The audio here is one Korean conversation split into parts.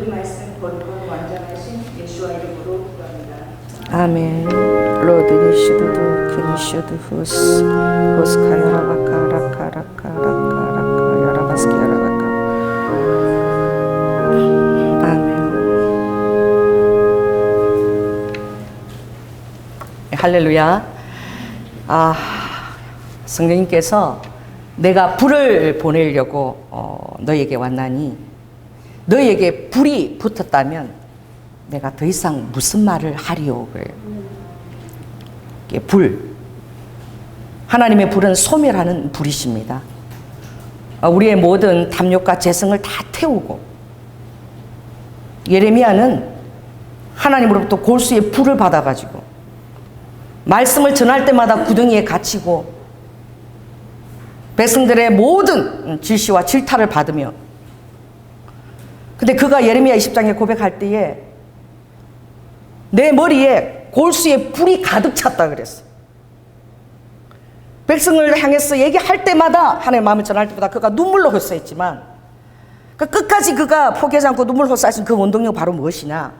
그 말씀 본권 완전하신 예수와 이름으로 기도합니다. 아멘. 로드니 슈드도 킹 슈드 후스 카야라바카 라카 라카 라카 라카 야라바스키 야라바카. 아멘. 할렐루야. 성령님께서 내가 불을 보내려고 너에게 왔나니 너에게 불이 붙었다면 내가 더 이상 무슨 말을 하리오 그래요. 이게 불, 하나님의 불은 소멸하는 불이십니다. 우리의 모든 탐욕과 재성을 다 태우고, 예레미야는 하나님으로부터 골수의 불을 받아가지고 말씀을 전할 때마다 구덩이에 갇히고 백성들의 모든 질시와 질타를 받으며, 근데 그가 예레미야 20장에 고백할 때에 내 머리에 골수의 불이 가득 찼다 그랬어. 백성을 향해서 얘기할 때마다 하나님의 마음을 전할 때마다 그가 눈물로 헛사했지만, 끝까지 그가 포기하지 않고 눈물로 헛사했은 그 원동력이 바로 무엇이냐?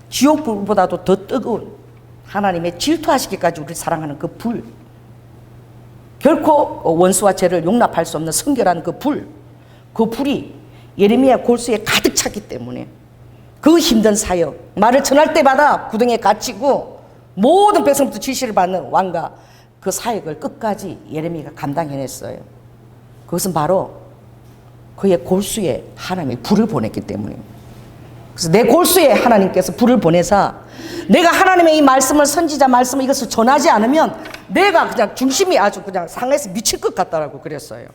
지옥불보다도 더 뜨거운 하나님의 질투하시기까지 우리를 사랑하는 그 불, 결코 원수와 죄를 용납할 수 없는 성결한 그 불, 그 불이 예레미야 골수에 가득 찼기 때문에 그 힘든 사역, 말을 전할 때마다 구덩이에 갇히고 모든 백성부터 질시를 받는 왕과 그 사역을 끝까지 예레미야가 감당해냈어요. 그것은 바로 그의 골수에 하나님이 불을 보냈기 때문에. 그래서 내 골수에 하나님께서 불을 보내사 내가 하나님의 이 말씀을, 선지자 말씀을 이것을 전하지 않으면 내가 그냥 중심이 아주 그냥 상해서 미칠 것 같다라고 그랬어요.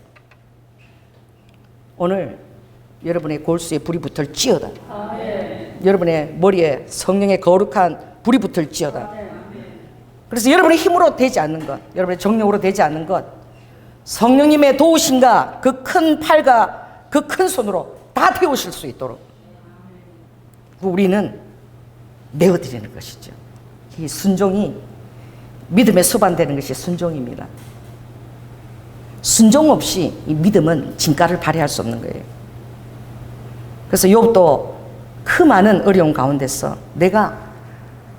오늘 여러분의 골수에 불이 붙을지어다. 아멘. 여러분의 머리에 성령의 거룩한 불이 붙을지어다. 아멘. 그래서 여러분의 힘으로 되지 않는 것, 여러분의 정력으로 되지 않는 것, 성령님의 도우심과 그 큰 팔과 그 큰 손으로 다 태우실 수 있도록 우리는 내어드리는 것이죠. 이 순종이 믿음에 수반되는 것이 순종입니다. 순종 없이 이 믿음은 진가를 발휘할 수 없는 거예요. 그래서 욥도 그 많은 어려움 가운데서 내가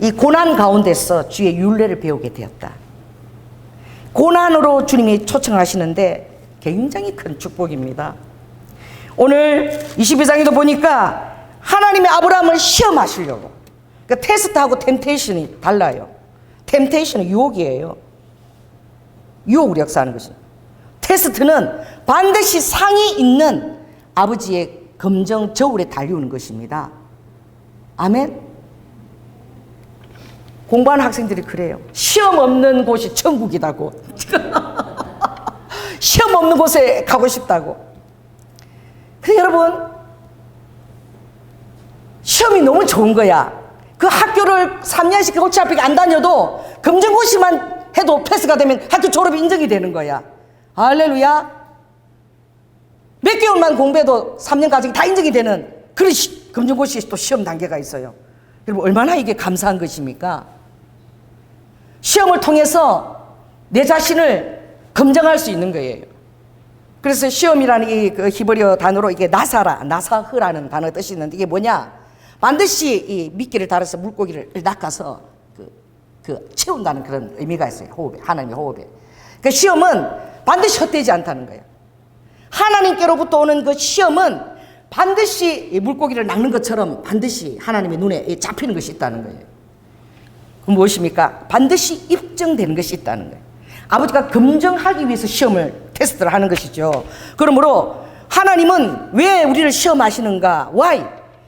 이 고난 가운데서 주의 율례를 배우게 되었다. 고난으로 주님이 초청하시는데 굉장히 큰 축복입니다. 오늘 22장에도 보니까 하나님의 아브라함을 시험하시려고, 그러니까 테스트하고 템테이션이 달라요. 템테이션은 유혹이에요. 유혹을 역사하는 것이. 테스트는 반드시 상이 있는 아버지의 검정 저울에 달려오는 것입니다. 아멘. 공부하는 학생들이 그래요. 시험 없는 곳이 천국이다고. 시험 없는 곳에 가고 싶다고. 근데 여러분, 시험이 너무 좋은 거야. 그 학교를 3년씩 골치 아프게 안 다녀도 검정고시만 해도 패스가 되면 학교 졸업이 인정이 되는 거야. 할렐루야. 몇 개월만 공부해도 3년 과정이 다 인정이 되는 그런 검정고시 또 시험 단계가 있어요. 여러분, 얼마나 이게 감사한 것입니까? 시험을 통해서 내 자신을 검증할 수 있는 거예요. 그래서 시험이라는 이 그 히브리어 단어로 이게 나사흐라는 단어 뜻이 있는데, 이게 뭐냐? 반드시 이 미끼를 달아서 물고기를 낚아서 채운다는 그런 의미가 있어요. 호흡에, 하나님의 호흡에. 그 시험은 반드시 헛되지 않다는 거예요. 하나님께로부터 오는 그 시험은 반드시 물고기를 낚는 것처럼 반드시 하나님의 눈에 잡히는 것이 있다는 거예요. 그럼 무엇입니까? 반드시 입증되는 것이 있다는 거예요. 아버지가 검증하기 위해서 시험을, 테스트를 하는 것이죠. 그러므로 하나님은 왜 우리를 시험하시는가? Why?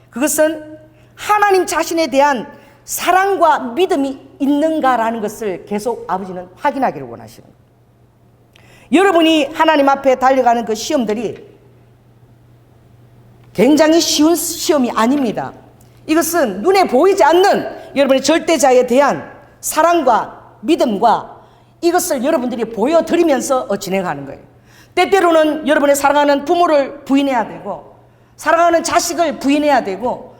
그것은 하나님 자신에 대한 사랑과 믿음이 있는가라는 것을 계속 아버지는 확인하기를 원하시는 거예요. 여러분이 하나님 앞에 달려가는 그 시험들이 굉장히 쉬운 시험이 아닙니다. 이것은 눈에 보이지 않는 여러분의 절대자에 대한 사랑과 믿음과 이것을 여러분들이 보여드리면서 진행하는 거예요. 때때로는 여러분의 사랑하는 부모를 부인해야 되고, 사랑하는 자식을 부인해야 되고,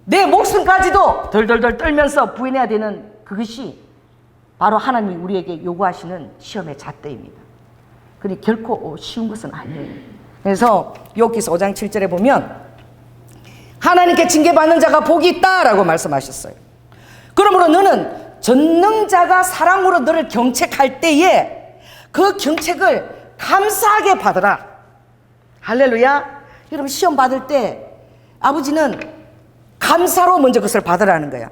내 목숨까지도 덜덜덜 떨면서 부인해야 되는 그것이 바로 하나님이 우리에게 요구하시는 시험의 잣대입니다. 그러니 결코 쉬운 것은 아니에요. 그래서 욥기서 5장 7절에 보면 하나님께 징계받는 자가 복이 있다라고 말씀하셨어요. 그러므로 너는 전능자가 사랑으로 너를 경책할 때에 그 경책을 감사하게 받으라. 할렐루야. 여러분 시험 받을 때 아버지는 감사로 먼저 그것을 받으라는 거야.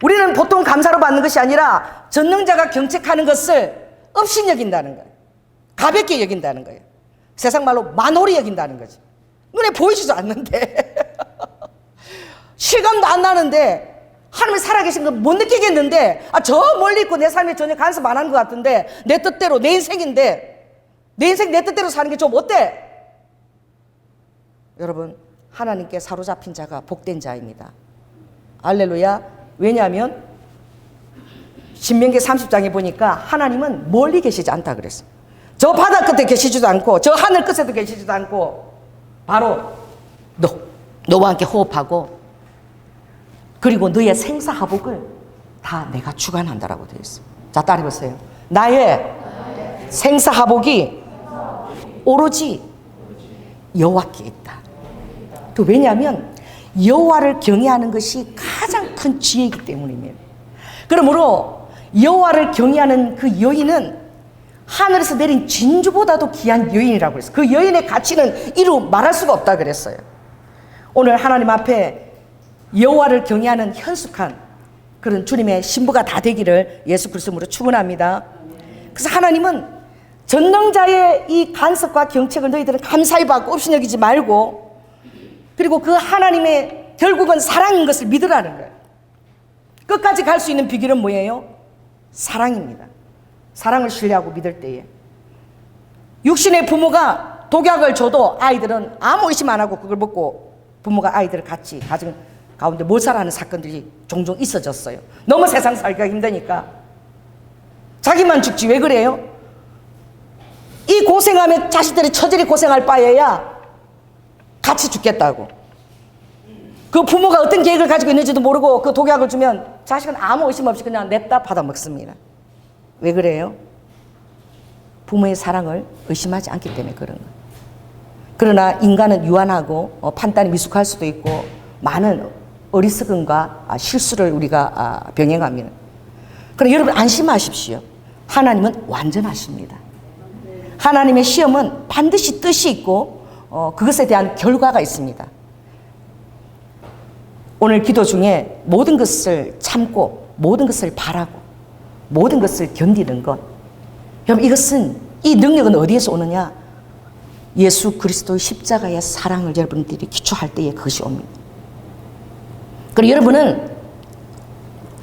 우리는 보통 감사로 받는 것이 아니라 전능자가 경책하는 것을 업신 여긴다는 거예요. 가볍게 여긴다는 거예요. 세상 말로 만홀히 여긴다는 거지. 눈에 보이지도 않는데 실감도 안 나는데 하나님이 살아계신 거 못 느끼겠는데 저 멀리 있고 내 삶에 전혀 간섭 안 하는 것 같은데 내 뜻대로 내 인생인데 내 인생 내 뜻대로 사는 게 좀 어때? 여러분 하나님께 사로잡힌 자가 복된 자입니다. 할렐루야. 왜냐하면 신명기 30장에 보니까 하나님은 멀리 계시지 않다 그랬어요. 저 바다 끝에 계시지도 않고 저 하늘 끝에도 계시지도 않고 바로 너와 함께 호흡하고 그리고 너의 생사하복을 다 내가 주관한다라고 되어 있어요. 자, 따라해보세요. 나의 생사하복이 오로지 여호와께 있다. 또 왜냐하면 여호와를 경외하는 것이 가장 큰 지혜이기 때문입니다. 그러므로 여호와를 경외하는 그 여인은 하늘에서 내린 진주보다도 귀한 여인이라고 그랬어요. 그 여인의 가치는 이루 말할 수가 없다 그랬어요. 오늘 하나님 앞에 여호와를 경외하는 현숙한 그런 주님의 신부가 다 되기를 예수 그리스도로 축원합니다. 그래서 하나님은 전능자의 이 간섭과 경책을 너희들은 감사히 받고 없이 여기지 말고 그리고 그 하나님의 결국은 사랑인 것을 믿으라는 거예요. 끝까지 갈 수 있는 비결은 뭐예요? 사랑입니다. 사랑을 신뢰하고 믿을 때에 육신의 부모가 독약을 줘도 아이들은 아무 의심 안 하고 그걸 먹고 부모가 아이들을 같이 가정 가운데 몰살하는 사건들이 종종 있어졌어요. 너무 세상 살기가 힘드니까 자기만 죽지 왜 그래요? 이 고생하면 자식들이 처절히 고생할 바에야 같이 죽겠다고. 그 부모가 어떤 계획을 가지고 있는지도 모르고 그 독약을 주면 자식은 아무 의심 없이 그냥 냈다 받아 먹습니다. 왜 그래요? 부모의 사랑을 의심하지 않기 때문에 그런 거예요. 그러나 인간은 유한하고 판단이 미숙할 수도 있고 많은 어리석음과 실수를 우리가 병행합니다. 그러나 여러분 안심하십시오. 하나님은 완전하십니다. 하나님의 시험은 반드시 뜻이 있고 그것에 대한 결과가 있습니다. 오늘 기도 중에 모든 것을 참고 모든 것을 바라고 모든 것을 견디는 것, 여러분 이것은 이 능력은 어디에서 오느냐? 예수 그리스도의 십자가의 사랑을 여러분들이 기초할 때에 그것이 옵니다. 그리고 여러분은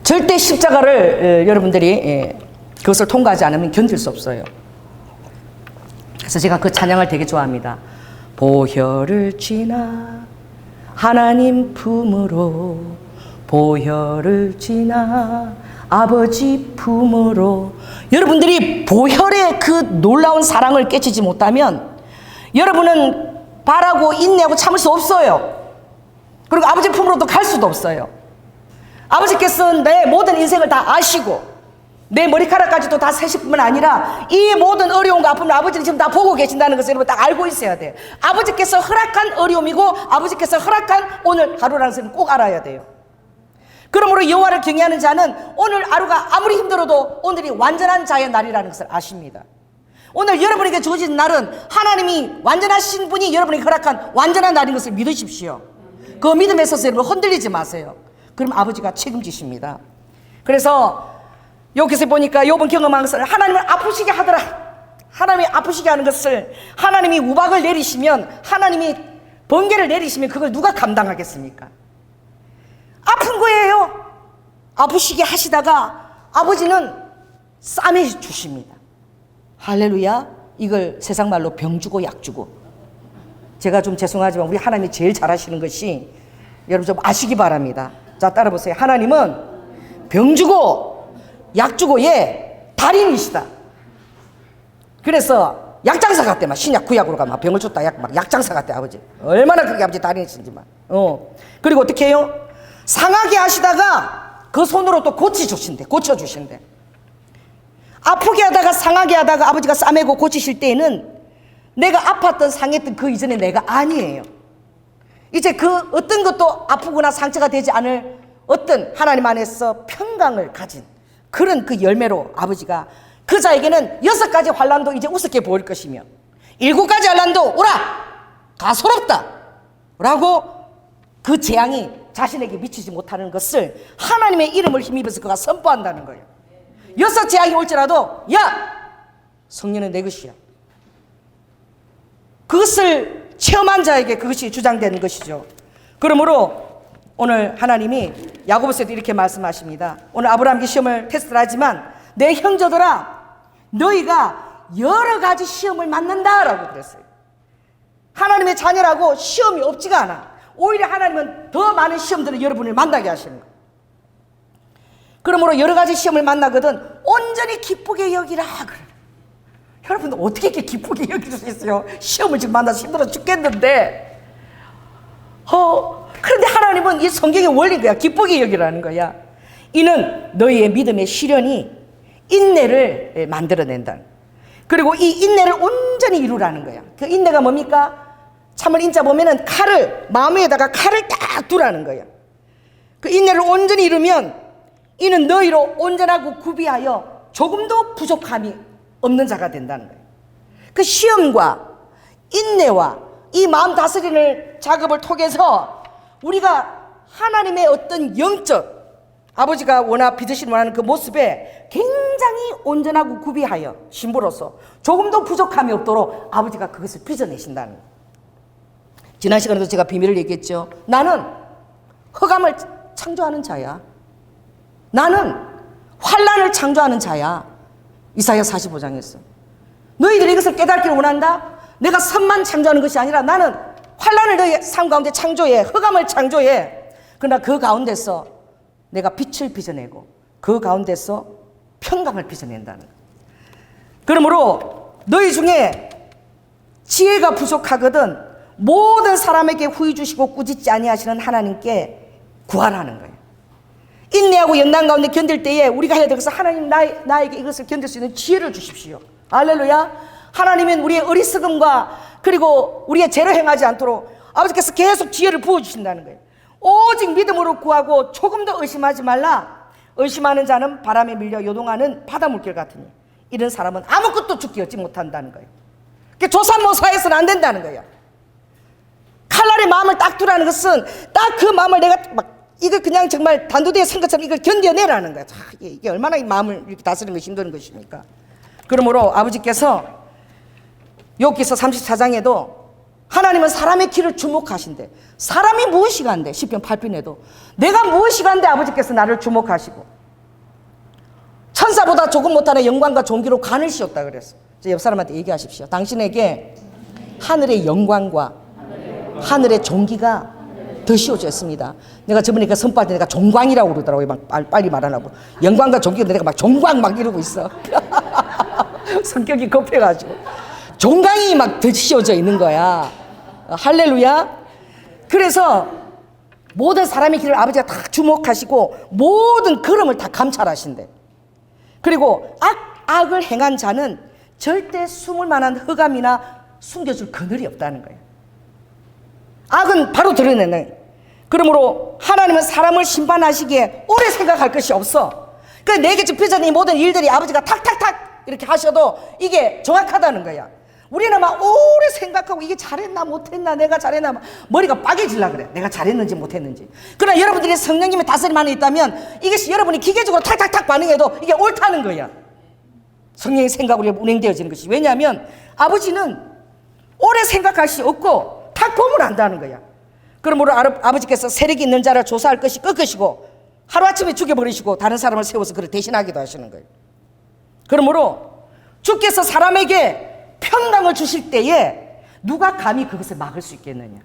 절대 십자가를 여러분들이 그것을 통과하지 않으면 견딜 수 없어요. 그래서 제가 그 찬양을 되게 좋아합니다. 보혈을 지나 하나님 품으로 보혈을 지나 아버지 품으로. 여러분들이 보혈의 그 놀라운 사랑을 깨치지 못하면 여러분은 바라고 인내하고 참을 수 없어요. 그리고 아버지 품으로도 갈 수도 없어요. 아버지께서는 내 모든 인생을 다 아시고 내 머리카락까지도 다 세실 뿐만 아니라 이 모든 어려움과 아픔을 아버지는 지금 다 보고 계신다는 것을 여러분 딱 알고 있어야 돼요. 아버지께서 허락한 어려움이고 아버지께서 허락한 오늘 하루라는 것을 꼭 알아야 돼요. 그러므로 여호와를 경외하는 자는 오늘 하루가 아무리 힘들어도 오늘이 완전한 자의 날이라는 것을 아십니다. 오늘 여러분에게 주어진 날은 하나님이 완전하신 분이 여러분에게 허락한 완전한 날인 것을 믿으십시오. 그 믿음에 있어서 여러분 흔들리지 마세요. 그럼 아버지가 책임지십니다. 그래서 여기서 보니까 요번 경험한 것을 하나님을 아프시게 하더라. 하나님이 아프시게 하는 것을 하나님이 우박을 내리시면 하나님이 번개를 내리시면 그걸 누가 감당하겠습니까? 아픈 거예요. 아프시게 하시다가 아버지는 싸매 주십니다. 할렐루야. 이걸 세상 말로 병 주고 약 주고. 제가 좀 죄송하지만 우리 하나님이 제일 잘하시는 것이 여러분 좀 아시기 바랍니다. 자, 따라 보세요. 하나님은 병 주고 약 주고 예 달인이시다. 그래서 약장사 같대. 막 신약 구약으로 가면 병을 줬다 막 약장사 같대. 아버지 얼마나 그렇게 아버지 달인이신지만. 그리고 어떻게 해요? 상하게 하시다가 그 손으로 또 고쳐주신대. 아프게 하다가 상하게 하다가 아버지가 싸매고 고치실 때에는 내가 아팠던 상했던 그 이전에 내가 아니에요. 이제 그 어떤 것도 아프거나 상처가 되지 않을 어떤 하나님 안에서 평강을 가진 그런 그 열매로 아버지가 그 자에게는 6가지 환난도 이제 우습게 보일 것이며 7가지 환난도 오라 가소롭다 라고 그 재앙이 자신에게 미치지 못하는 것을 하나님의 이름을 힘입어서 그가 선포한다는 거예요. 6 재앙이 올지라도 야 성령은 내 것이야. 그것을 체험한 자에게 그것이 주장되는 것이죠. 그러므로 오늘 하나님이 야고보서에도 이렇게 말씀하십니다. 오늘 아브라함에게 시험을 테스트를 하지만 내 형제들아 너희가 여러 가지 시험을 만난다라고 그랬어요. 하나님의 자녀라고 시험이 없지가 않아. 오히려 하나님은 더 많은 시험들을 여러분을 만나게 하시는 거예요. 그러므로 여러 가지 시험을 만나거든 온전히 기쁘게 여기라 그래요. 여러분 어떻게 이렇게 기쁘게 여길 수 있어요? 시험을 지금 만나서 힘들어 죽겠는데 그런데 하나님은 이 성경의 원리인 거야. 기쁘게 여기라는 거야. 이는 너희의 믿음의 시련이 인내를 만들어낸다. 그리고 이 인내를 온전히 이루라는 거야. 그 인내가 뭡니까? 참을 인자 보면은 칼을 마음에다가 칼을 딱 두라는 거야. 그 인내를 온전히 이루면 이는 너희로 온전하고 구비하여 조금도 부족함이 없는 자가 된다는 거예요. 그 시험과 인내와 이 마음 다스리는 작업을 통해서 우리가 하나님의 어떤 영적 아버지가 빚으신 원하는 그 모습에 굉장히 온전하고 구비하여 신부로서 조금도 부족함이 없도록 아버지가 그것을 빚어내신다는 거예요. 지난 시간에도 제가 비밀을 얘기했죠. 나는 흑암을 창조하는 자야. 나는 환난을 창조하는 자야. 이사야 45장에서 너희들이 이것을 깨닫기를 원한다. 내가 선만 창조하는 것이 아니라 나는 환난을 너희 삶 가운데 창조해. 흑암을 창조해. 그러나 그 가운데서 내가 빛을 빚어내고 그 가운데서 평강을 빚어낸다는 거예요. 그러므로 너희 중에 지혜가 부족하거든 모든 사람에게 후히 주시고 꾸짖지 아니하시는 하나님께 구하라는 거예요. 인내하고 연단 가운데 견딜 때에 우리가 해야 되겠어. 하나님 나에게 이것을 견딜 수 있는 지혜를 주십시오. 할렐루야. 하나님은 우리의 어리석음과 그리고 우리의 죄를 행하지 않도록 아버지께서 계속 지혜를 부어주신다는 거예요. 오직 믿음으로 구하고 조금도 의심하지 말라. 의심하는 자는 바람에 밀려 요동하는 바다물길 같으니 이런 사람은 아무것도 죽기 얻지 못한다는 거예요. 조삼모사해서는 안 된다는 거예요. 칼날의 마음을 딱 두라는 것은 딱 그 마음을 내가 이거 그냥 정말 단도대에 선 것처럼 이걸 견뎌내라는 거야. 이게 얼마나 이 마음을 이렇게 다스리는 것이 힘든 것입니까? 그러므로 아버지께서 욥기서 34장에도 하나님은 사람의 길을 주목하신대. 사람이 무엇이 간대? 시편 8편에도 내가 무엇이 간대 아버지께서 나를 주목하시고 천사보다 조금 못하는 영광과 존귀로 간을 씌웠다 그랬어. 옆 사람한테 얘기하십시오. 당신에게 하늘의 영광과 하늘의 존귀가 더 씌워졌습니다. 내가 저번에 그 선포할 때 내가 종광이라고 그러더라고요. 막 빨리 말하라고. 영광과 존귀가 내가 막 종광 막 이러고 있어. 성격이 급해가지고. 종광이 막 더 씌워져 있는 거야. 할렐루야. 그래서 모든 사람의 길을 아버지가 다 주목하시고 모든 걸음을 다 감찰하신대. 그리고 악을 행한 자는 절대 숨을 만한 흑암이나 숨겨줄 그늘이 없다는 거예요. 악은 바로 드러내는. 그러므로 하나님은 사람을 심판하시기에 오래 생각할 것이 없어. 그래서 내게 빚어진 이 모든 일들이 아버지가 탁탁탁 이렇게 하셔도 이게 정확하다는 거야. 우리는 막 오래 생각하고 이게 잘했나 못했나 내가 잘했나 머리가 빠개질라 그래. 내가 잘했는지 못했는지. 그러나 여러분들이 성령님의 다스림 안에 있다면 이것이 여러분이 기계적으로 탁탁탁 반응해도 이게 옳다는 거야. 성령의 생각으로 운행되어지는 것이. 왜냐하면 아버지는 오래 생각할 수 없고 탁 보면 안다는 거야. 그러므로 아버지께서 세력이 있는 자를 조사할 것이 꺾으시고 하루아침에 죽여버리시고 다른 사람을 세워서 그를 대신하기도 하시는 거예요. 그러므로 주께서 사람에게 평강을 주실 때에 누가 감히 그것을 막을 수 있겠느냐.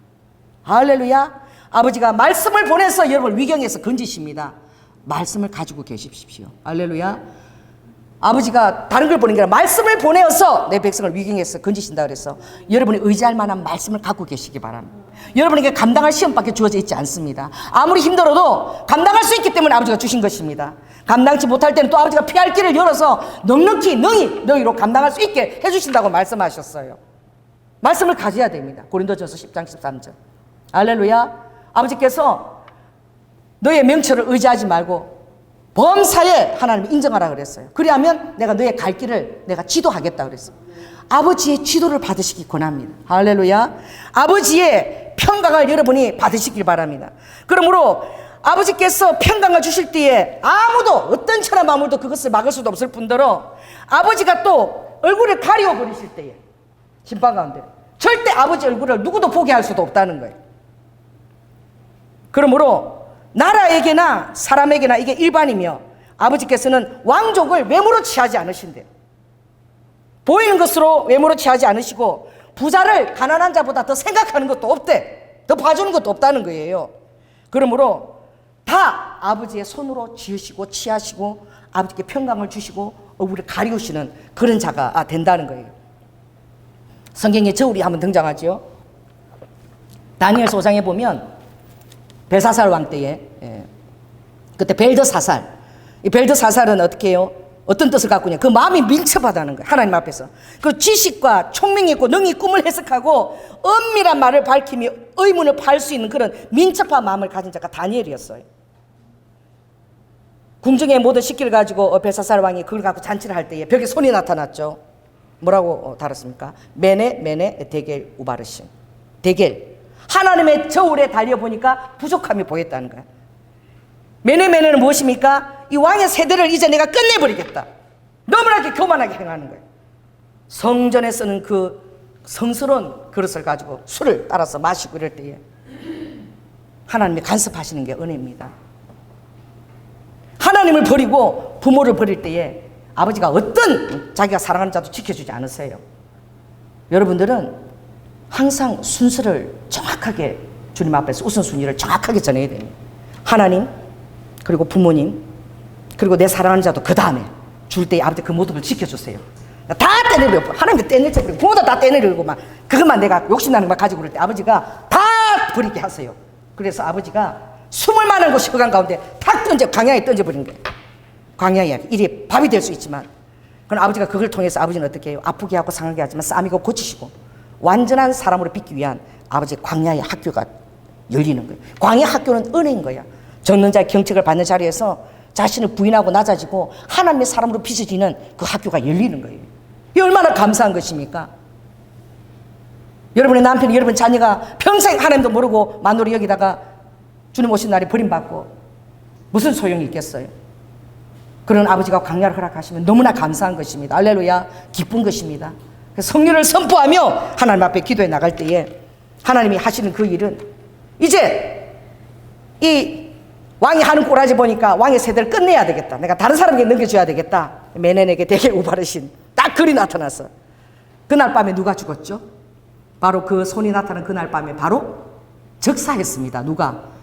할렐루야. 아버지가 말씀을 보내서 여러분을 위경에서 건지십니다. 말씀을 가지고 계십시오. 할렐루야. 아버지가 다른 걸 보낸 게 아니라 말씀을 보내어서 내 백성을 위경에서 건지신다 그래서 여러분이 의지할 만한 말씀을 갖고 계시기 바랍니다. 여러분에게 감당할 시험밖에 주어져 있지 않습니다. 아무리 힘들어도 감당할 수 있기 때문에 아버지가 주신 것입니다. 감당치 못할 때는 또 아버지가 피할 길을 열어서 넉넉히 너희로 감당할 수 있게 해주신다고 말씀하셨어요. 말씀을 가져야 됩니다. 고린도전서 10장 13절. 할렐루야. 아버지께서 너의 명철을 의지하지 말고 범사에 하나님을 인정하라 그랬어요. 그리하면 내가 너의 갈 길을 내가 지도하겠다 그랬어요. 아버지의 지도를 받으시기 권합니다. 할렐루야. 아버지의 평강을 여러분이 받으시길 바랍니다. 그러므로 아버지께서 평강을 주실 때에 아무도 어떤 천하 만물도 그것을 막을 수도 없을 뿐더러 아버지가 또 얼굴을 가리워 버리실 때에 심판 가운데 절대 아버지 얼굴을 누구도 보게 할 수도 없다는 거예요. 그러므로 나라에게나 사람에게나 이게 일반이며 아버지께서는 왕족을 외모로 취하지 않으신대요. 보이는 것으로 외모로 취하지 않으시고 부자를 가난한 자보다 더 생각하는 것도 없대. 더 봐주는 것도 없다는 거예요. 그러므로 다 아버지의 손으로 지으시고 취하시고 아버지께 평강을 주시고 얼굴을 가리우시는 그런 자가 된다는 거예요. 성경에 저울이 한번 등장하죠. 다니엘서 5장에 보면 벨사살 왕 때에 그때 벨드사살, 이 벨드사살은 어떻게 해요? 어떤 뜻을 갖고 있냐? 그 마음이 민첩하다는 거예요. 하나님 앞에서. 그 지식과 총명이 있고 능히 꿈을 해석하고 엄밀한 말을 밝히며 의문을 팔 수 있는 그런 민첩한 마음을 가진 자가 다니엘이었어요. 궁정의 모든 식기를 가지고 벨사살 왕이 그걸 갖고 잔치를 할 때에 벽에 손이 나타났죠. 뭐라고 달았습니까? 메네 데겔 우바르신. 데겔. 하나님의 저울에 달려보니까 부족함이 보였다는 거야. 메네는 무엇입니까? 이 왕의 세대를 이제 내가 끝내버리겠다. 너무나게 교만하게 행하는 거예요. 성전에 쓰는 그 성스러운 그릇을 가지고 술을 따라서 마시고 이럴 때에 하나님이 간섭하시는 게 은혜입니다. 하나님을 버리고 부모를 버릴 때에 아버지가 어떤 자기가 사랑하는 자도 지켜주지 않으세요. 여러분들은 항상 순서를 정확하게 주님 앞에서 우선순위를 정확하게 전해야 됩니다. 하나님, 그리고 부모님, 그리고 내 사랑하는 자도 그 다음에 줄 때 아버지 그 모든 걸 지켜주세요. 다 떼내려. 하나님도 떼내려. 부모도 다 떼내려고 막 그것만 내가 욕심나는 걸 가지고 그럴 때 아버지가 다 버리게 하세요. 그래서 아버지가 숨을 만한 곳이 흑암 가운데 탁 광야에 던져버린 거예요. 광야에 이리 밥이 될 수 있지만 그럼 아버지가 그걸 통해서 아버지는 어떻게 해요? 아프게 하고 상하게 하지만 싸미고 고치시고 완전한 사람으로 빚기 위한 아버지의 광야의 학교가 열리는 거예요. 광야 학교는 은혜인 거야. 적는 자의 경책을 받는 자리에서 자신을 부인하고 낮아지고 하나님의 사람으로 빚어지는 그 학교가 열리는 거예요. 이 얼마나 감사한 것입니까? 여러분의 남편이 여러분 자녀가 평생 하나님도 모르고 만으로 여기다가 주님 오신 날에 버림받고 무슨 소용이 있겠어요? 그런 아버지가 광야를 허락하시면 너무나 감사한 것입니다. 할렐루야. 기쁜 것입니다. 성령을 선포하며 하나님 앞에 기도해 나갈 때에 하나님이 하시는 그 일은 이제 이 왕이 하는 꼬라지 보니까 왕의 세대를 끝내야 되겠다. 내가 다른 사람에게 넘겨줘야 되겠다. 메넨에게 되게 우바르신 딱 글이 나타났어. 그날 밤에 누가 죽었죠? 바로 그 손이 나타난 그날 밤에 바로 즉사했습니다. 누가?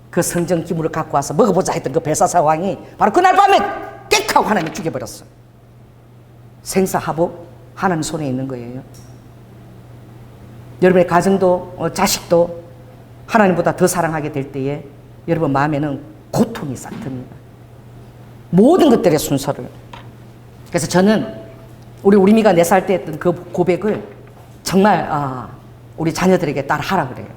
그 성전 기물을 갖고 와서 먹어보자 했던 그 벨사살 왕이 바로 그날 밤에 깨끗하고 하나님이 죽여버렸어. 생사하복 하나님 손에 있는 거예요. 여러분의 가정도 자식도 하나님보다 더 사랑하게 될 때에 여러분 마음에는 고통이 싹 듭니다. 모든 것들의 순서를. 그래서 저는 우리 미가 4살 때 했던 그 고백을 정말 우리 자녀들에게 따라하라 그래요.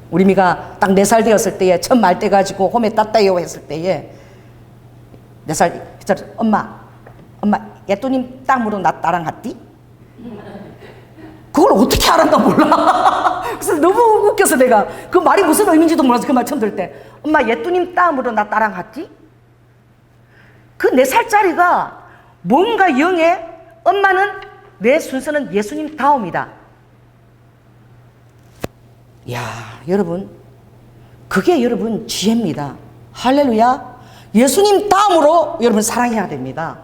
우리 미가 딱 4살 되었을 때에 첫 말대 가지고 홈에 따따요 했을 때에 4살 엄마 예또님 땅으로 나 따랑 갔디? 그걸 어떻게 알았나 몰라. 그래서 너무 웃겨서 내가 그 말이 무슨 의미인지도 몰라서 그 말 처음 들을 때 엄마 예또님 땅으로 나 따랑 갔디? 그 4살짜리가 뭔가 영에 엄마는 내 순서는 예수님 다음이다. 이야 여러분 그게 여러분 지혜입니다. 할렐루야. 예수님 다음으로 여러분 사랑해야 됩니다.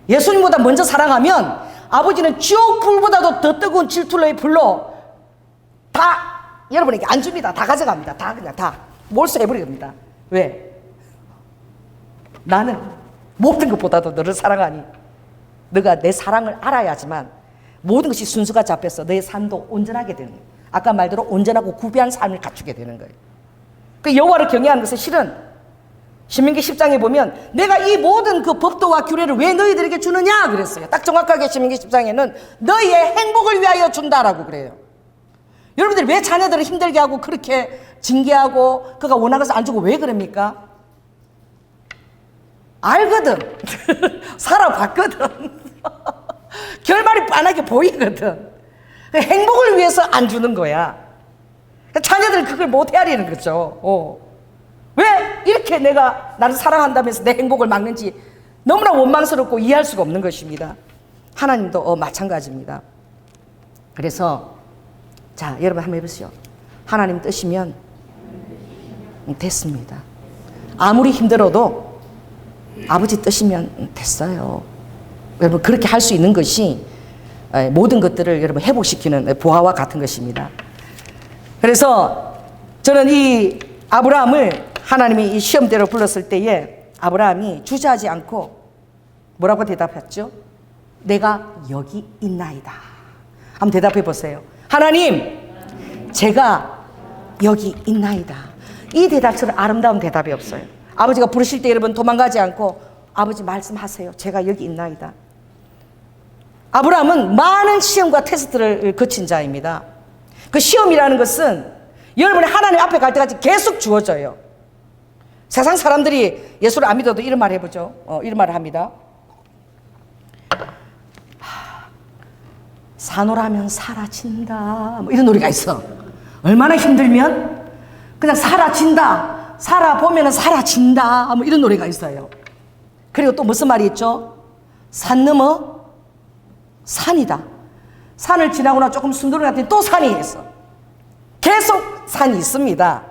예수님보다 먼저 사랑하면 아버지는 지옥 불보다도 더 뜨거운 질투의 불로 다 여러분에게 안 줍니다. 다 가져갑니다. 다 그냥 다 몰수해버립니다. 왜? 나는 모든 것보다도 너를 사랑하니 너가 내 사랑을 알아야지만 모든 것이 순서가 잡혀서 너의 삶도 온전하게 되는 거예요. 아까 말대로 온전하고 구비한 삶을 갖추게 되는 거예요. 그 여호와를 경외하는 것은 실은 신명기 10장에 보면 내가 이 모든 그 법도와 규례를 왜 너희들에게 주느냐 그랬어요. 딱 정확하게 신명기 10장에는 너희의 행복을 위하여 준다라고 그래요. 여러분들이 왜 자녀들을 힘들게 하고 그렇게 징계하고 그가 원하는 것을 안 주고 왜 그럽니까? 알거든. 살아봤거든. 결말이 뻔하게 보이거든. 행복을 위해서 안 주는 거야. 자녀들은 그걸 못 헤아리는 거죠. 왜 이렇게 내가 나를 사랑한다면서 내 행복을 막는지 너무나 원망스럽고 이해할 수가 없는 것입니다. 하나님도 마찬가지입니다. 그래서 자, 여러분 한번 해보세요. 하나님 뜻이면 됐습니다. 아무리 힘들어도 아버지 뜻이면 됐어요. 여러분 그렇게 할 수 있는 것이 모든 것들을 여러분 회복시키는 보화와 같은 것입니다. 그래서 저는 이 아브라함을 하나님이 이 시험대로 불렀을 때에 아브라함이 주저하지 않고 뭐라고 대답했죠? 내가 여기 있나이다. 한번 대답해 보세요. 하나님, 제가 여기 있나이다. 이 대답처럼 아름다운 대답이 없어요. 아버지가 부르실 때 여러분 도망가지 않고 아버지 말씀하세요. 제가 여기 있나이다. 아브라함은 많은 시험과 테스트를 거친 자입니다. 그 시험이라는 것은 여러분이 하나님 앞에 갈 때까지 계속 주어져요. 세상 사람들이 예수를 안 믿어도 이런 말 해보죠. 이런 말을 합니다. 사노라면 사라진다. 뭐 이런 노래가 있어. 얼마나 힘들면 그냥 사라진다. 살아보면 사라진다. 뭐 이런 노래가 있어요. 그리고 또 무슨 말이 있죠? 산 넘어 산이다. 산을 지나고 나 조금 숨 들어갔더니 또 산이 있어. 계속 산이 있습니다.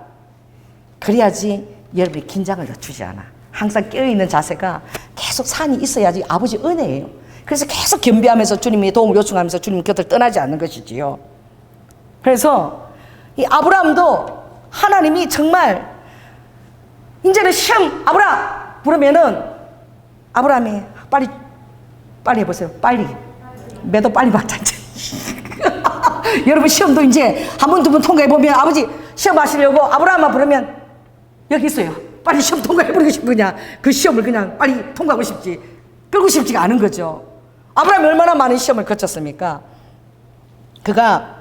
그래야지 여러분이 긴장을 늦추지 않아. 항상 깨어있는 자세가 계속 산이 있어야지 아버지 은혜예요. 그래서 계속 겸비하면서 주님이 도움을 요청하면서 주님 곁을 떠나지 않는 것이지요. 그래서 이 아브라함도 하나님이 정말 이제는 시험 아브라함 부르면은 아브라함이 빨리 해보세요. 빨리 매도 빨리 받자. 여러분 시험도 이제 한 번 두 번 통과해보면 아버지 시험 하시려고 아브라함만 부르면 여기 있어요. 빨리 시험 통과해버리고 싶으냐. 그 시험을 그냥 빨리 통과하고 싶지 끌고 싶지가 않은 거죠. 아브라함이 얼마나 많은 시험을 거쳤습니까? 그가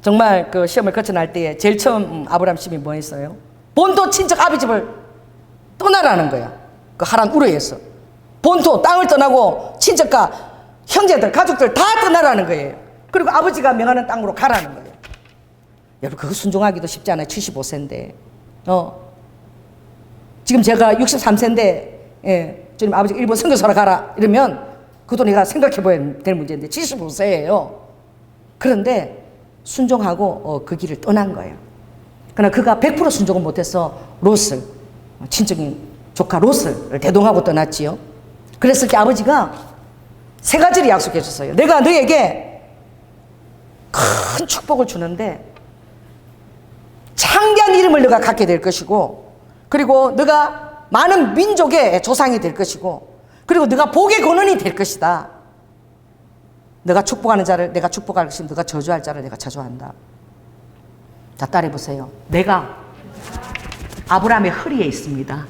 정말 그 시험을 거쳐날 때에 제일 처음 아브라함 시험이 뭐였어요? 본토 친척 아비 집을 떠나라는 거야. 그 하란 우르에서 본토 땅을 떠나고 친척과 형제들 가족들 다 떠나라는 거예요. 그리고 아버지가 명하는 땅으로 가라는 거예요. 여러분 그거 순종하기도 쉽지 않아요. 75세인데 지금 제가 63세인데 주님 아버지가 일본 선교사로 가라 이러면 그것도 내가 생각해봐야 될 문제인데 75세예요. 그런데 순종하고 그 길을 떠난 거예요. 그러나 그가 100% 순종을 못해서 롯을 친척인 조카 롯을 대동하고 떠났지요. 그랬을 때 아버지가 세 가지를 약속해 줬어요. 내가 너에게 큰 축복을 주는데 창대한 이름을 너가 갖게 될 것이고 그리고 너가 많은 민족의 조상이 될 것이고 그리고 너가 복의 근원이 될 것이다. 너가 축복하는 자를 내가 축복할 것이고 너가 저주할 자를 내가 저주한다. 자, 따라해보세요. 내가 아브라함의 허리에 있습니다.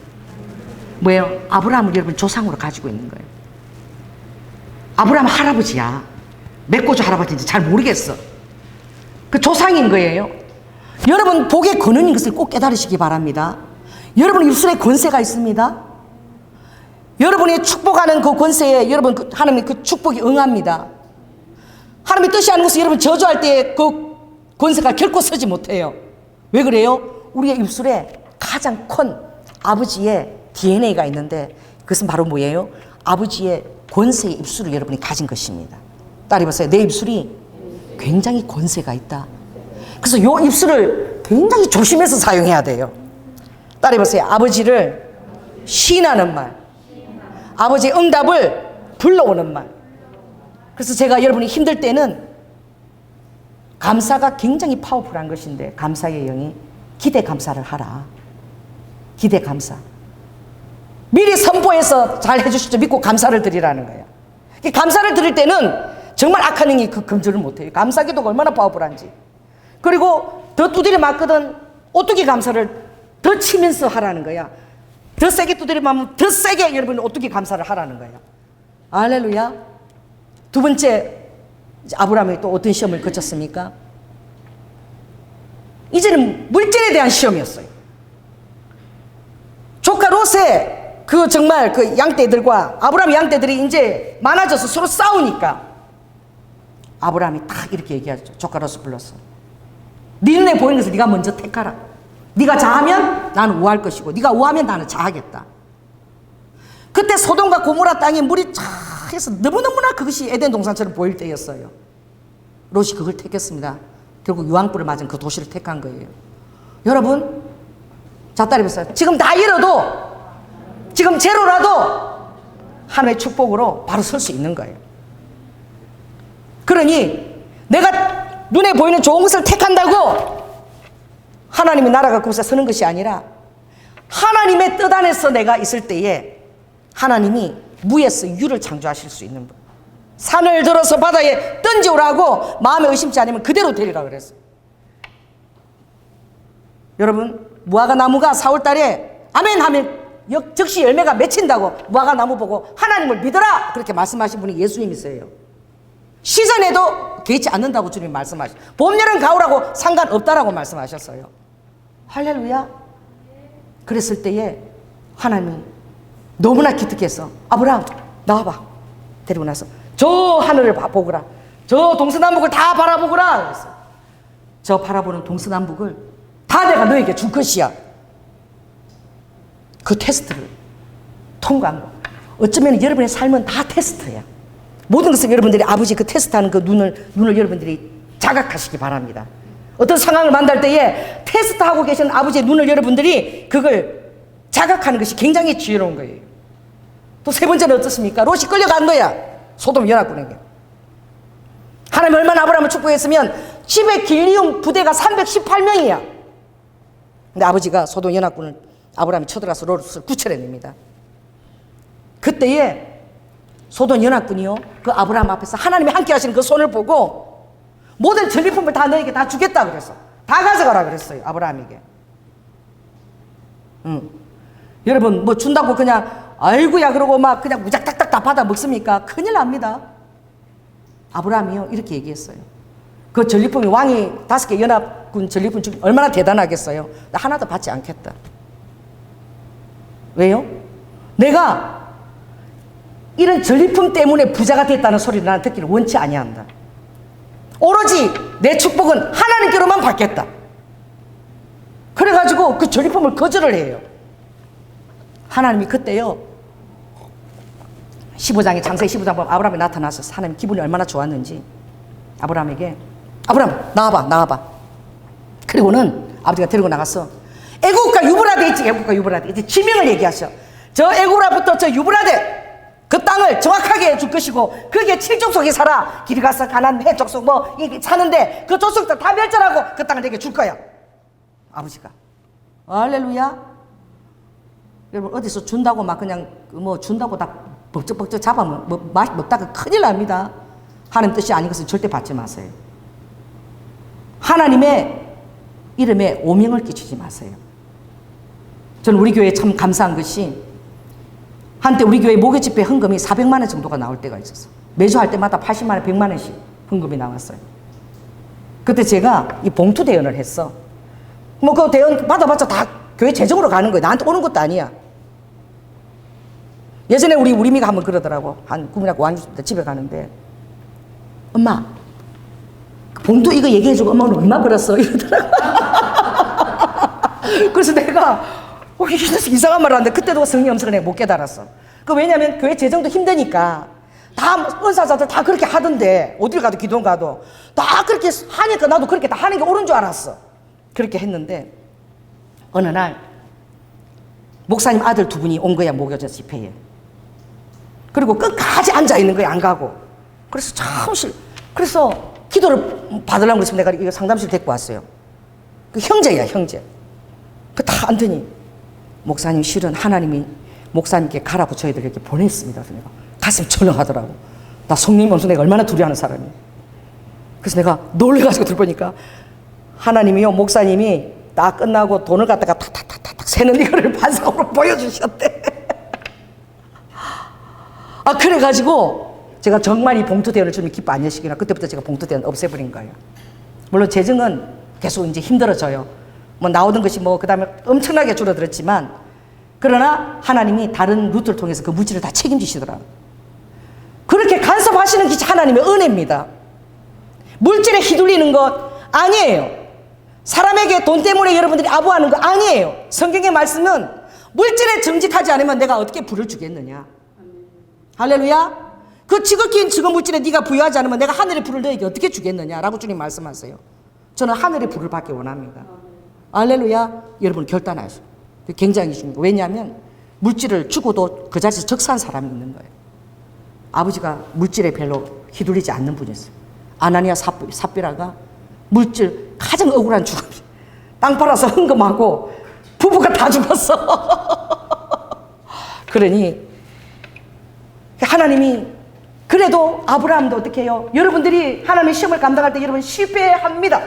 뭐예요? 아브라함을 여러분 조상으로 가지고 있는 거예요. 아브라함 할아버지야. 맥고주 할아버지인지 잘 모르겠어. 그 조상인 거예요. 여러분 복의 근원인 것을 꼭 깨달으시기 바랍니다. 여러분 입술에 권세가 있습니다. 여러분이 축복하는 그 권세에 여러분 하나님의 그 축복이 응합니다. 하나님의 뜻이 아닌 것을 여러분 저주할 때 그 권세가 결코 서지 못해요. 왜 그래요? 우리의 입술에 가장 큰 아버지의 DNA가 있는데 그것은 바로 뭐예요? 아버지의 권세의 입술을 여러분이 가진 것입니다. 따라해보세요. 내 입술이 굉장히 권세가 있다. 그래서 이 입술을 굉장히 조심해서 사용해야 돼요. 따라해보세요. 아버지를 시인하는 말, 아버지의 응답을 불러오는 말. 그래서 제가 여러분이 힘들 때는 감사가 굉장히 파워풀한 것인데 감사의 영이 기대 감사를 하라. 기대 감사. 미리 선포해서 잘 해주시죠. 믿고 감사를 드리라는 거야. 감사를 드릴 때는 정말 악한 영이 그 금주를 못해요. 감사 기도가 얼마나 파워풀한지. 그리고 더 두드려 맞거든 오뚜기 감사를 더 치면서 하라는 거야. 더 세게 두드려 맞으면 더 세게 여러분 오뚜기 감사를 하라는 거야. 할렐루야. 두 번째 아브라함이 또 어떤 시험을 거쳤습니까? 이제는 물질에 대한 시험이었어요. 조카 롯의 그 정말 그 양떼들과 아브라함 양떼들이 이제 많아져서 서로 싸우니까 아브라함이 딱 이렇게 얘기하죠. 조카 롯을 불렀어. 네 눈에 보이는 것을 네가 먼저 택하라. 네가 자하면 나는 우할 것이고 네가 우하면 나는 자하겠다. 그때 소돔과 고모라 땅에 물이 쫙 해서 너무너무나 그것이 에덴 동산처럼 보일 때였어요. 롯이 그걸 택했습니다. 결국 유황불을 맞은 그 도시를 택한 거예요. 여러분, 자 따라 해보세요. 지금 다 잃어도, 지금 제로라도 하나님의 축복으로 바로 설 수 있는 거예요. 그러니 내가 눈에 보이는 좋은 것을 택한다고 하나님의 나라가 그곳에 서는 것이 아니라 하나님의 뜻 안에서 내가 있을 때에 하나님이 무에서 유를 창조하실 수 있는 분. 산을 들어서 바다에 던지오라고 마음에 의심치 않으면 그대로 되리라 그랬어요. 여러분, 무화과 나무가 4월달에 아멘 하면 즉시 열매가 맺힌다고 무화과 나무 보고 하나님을 믿어라 그렇게 말씀하신 분이 예수님이세요. 시즌에도 개의치 않는다고 주님이 말씀하셨어요. 봄, 여름, 가을하고 상관없다라고 말씀하셨어요. 할렐루야. 그랬을 때에 하나님이 너무나 기특해서 아브라함 나와봐. 데리고 나서 저 하늘을 보거라. 저 동서남북을 다 바라보거라. 그랬어요. 저 바라보는 동서남북을 다 내가 너에게 줄 것이야. 그 테스트를 통과한 거. 어쩌면 여러분의 삶은 다 테스트야. 모든 것을 여러분들이 아버지 그 테스트하는 그 눈을 여러분들이 자각하시기 바랍니다. 어떤 상황을 만날 때에 테스트하고 계신 아버지의 눈을 여러분들이 그걸 자각하는 것이 굉장히 지혜로운 거예요. 또 세 번째는 어떻습니까? 롯이 끌려간 거야. 소돔 연합군에게. 하나님 얼마나 아브라함을 축복했으면 집에 길리움 부대가 318명이야. 근데 아버지가 소돔 연합군을 아브라함이 쳐들어가서 롯을 구출해냅니다. 그때에 소돔 연합군이요, 그 아브라함 앞에서 하나님이 함께 하시는 그 손을 보고 모든 전리품을 다 너에게 다 주겠다 그랬어. 다 가져가라 그랬어요, 아브라함에게. 여러분, 뭐 준다고 그냥 아이고야 그러고 막 그냥 무작닥닥 다 받아 먹습니까? 큰일 납니다. 아브라함이요, 이렇게 얘기했어요. 그 전리품이 왕이 5개 연합군 전리품 중 얼마나 대단하겠어요. 나 하나도 받지 않겠다. 왜요? 내가 이런 전리품 때문에 부자가 됐다는 소리를 나는 듣기를 원치 아니한다. 오로지 내 축복은 하나님께로만 받겠다. 그래가지고 그 전리품을 거절을 해요. 하나님이 그때요 15장에 창세기 15장 보면 아브라함이 나타나서 하나님 기분이 얼마나 좋았는지 아브라함에게 아브라함 나와봐. 그리고는 아버지가 데리고 나가서 애국과 유브라데 있지. 애국과 유브라데 이제 지명을 얘기하셔. 저 애국으로부터 저 유브라데 그 땅을 정확하게 줄 것이고 거기에 7족속이 살아. 길이 가서 가난 해 족속 뭐 이게 사는데 그 족속들 다 멸절하고 그 땅을 내게 줄 거야. 아버지가. 할렐루야. 여러분 어디서 준다고 막 그냥 뭐 준다고 다 벅적벅적 잡아면 뭐 먹다가 큰일 납니다. 하나님 뜻이 아닌 것은 절대 받지 마세요. 하나님의 이름에 오명을 끼치지 마세요. 저는 우리 교회에 참 감사한 것이 한때 우리 교회 목요 집회 헌금이 400만 원 정도가 나올 때가 있었어. 매주 할 때마다 80만 원, 100만 원씩 헌금이 나왔어요. 그때 제가 이 봉투 대연을 했어. 뭐 그 대연 받아봤자 다 교회 재정으로 가는 거예요. 나한테 오는 것도 아니야. 예전에 우리 미가 한번 그러더라고. 한 국민학교 왕주 때 집에 가는데 엄마 봉투 이거 얘기해주고 엄마 오늘 얼마 벌었어? 이러더라고. 그래서 내가 이상한 말을 하는데 그때도 성령 엄성을 내가 못 깨달았어. 그 왜냐면 교회 재정도 힘드니까 다 은사자들 다 그렇게 하던데 어딜 가도 기도원 가도 다 그렇게 하니까 나도 그렇게 다 하는 게 옳은 줄 알았어. 그렇게 했는데 어느 날 목사님 아들 2분이 온 거야. 목요제 집회에. 그리고 끝까지 앉아있는 거야. 안 가고. 그래서 그래서 기도를 받으려고 그래서 내가 이거 상담실 데리고 왔어요. 그 형제야, 형제. 그 다 앉더니 목사님 실은 하나님이 목사님께 가라고 저희들 이렇게 보냈습니다. 그래서 내가 가슴이 철렁하더라고. 나 성령 엄청 내가 얼마나 두려워하는 사람이야. 그래서 내가 놀래가지고 들어보니까 하나님이요, 목사님이 다 끝나고 돈을 갖다가 탁탁탁탁 세는 이거를 반상으로 보여주셨대. 아, 그래가지고 제가 정말 이 봉투 대연을 주님 기뻐 안 여시기나 그때부터 제가 봉투 대연 없애버린 거예요. 물론 재정은 계속 이제 힘들어져요. 뭐 나오는 것이 뭐 그다음에 엄청나게 줄어들었지만, 그러나 하나님이 다른 루트를 통해서 그 물질을 다 책임지시더라고요. 그렇게 간섭하시는 게 하나님의 은혜입니다. 물질에 휘둘리는 것 아니에요. 사람에게 돈 때문에 여러분들이 아부하는 거 아니에요. 성경의 말씀은 물질에 정직하지 않으면 내가 어떻게 불을 주겠느냐. 할렐루야. 그 지극히 적은 물질에 네가 부여하지 않으면 내가 하늘의 불을 너에게 어떻게 주겠느냐라고 주님 말씀하세요. 저는 하늘의 불을 받기 원합니다. 할렐루야. 여러분 결단하시오. 굉장히 중요해요. 왜냐하면 물질을 주고도 그 자리에서 적사한 사람이 있는 거예요. 아버지가 물질에 별로 휘둘리지 않는 분이었어요. 아나니아 삽비라가 물질 가장 억울한 죽음, 땅 팔아서 헌금하고 부부가 다 죽었어. 그러니 하나님이, 그래도 아브라함도 어떻게 해요? 여러분들이 하나님의 시험을 감당할 때 여러분 실패합니다.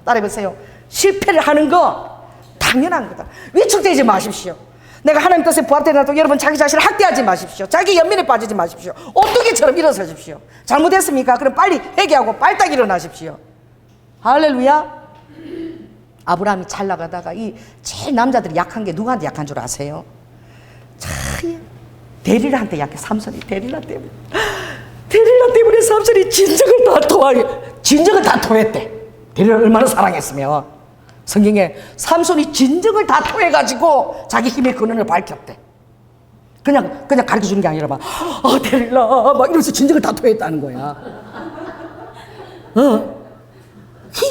따라해보세요. 실패를 하는 거 당연한 거다. 위축되지 마십시오. 내가 하나님 뜻에 부합되나도 여러분 자기 자신을 학대하지 마십시오. 자기 연민에 빠지지 마십시오. 오뚜기처럼 일어서십시오. 잘못했습니까? 그럼 빨리 회개하고 빨딱 일어나십시오. 할렐루야. 아브라함이 잘 나가다가 이 제일 남자들이 약한 게 누구한테 약한 줄 아세요? 참 데릴라한테 약해. 삼손이 데릴라 때문에. 데릴라 때문에 삼손이 진정을 다 토했대. 데릴라를 얼마나 사랑했으면. 성경에 삼손이 진정을 다 토해가지고 자기 힘의 근원을 밝혔대. 그냥 가르쳐 주는 게 아니라 막 데릴라 막 이러면서 진정을 다 토했다는 거야.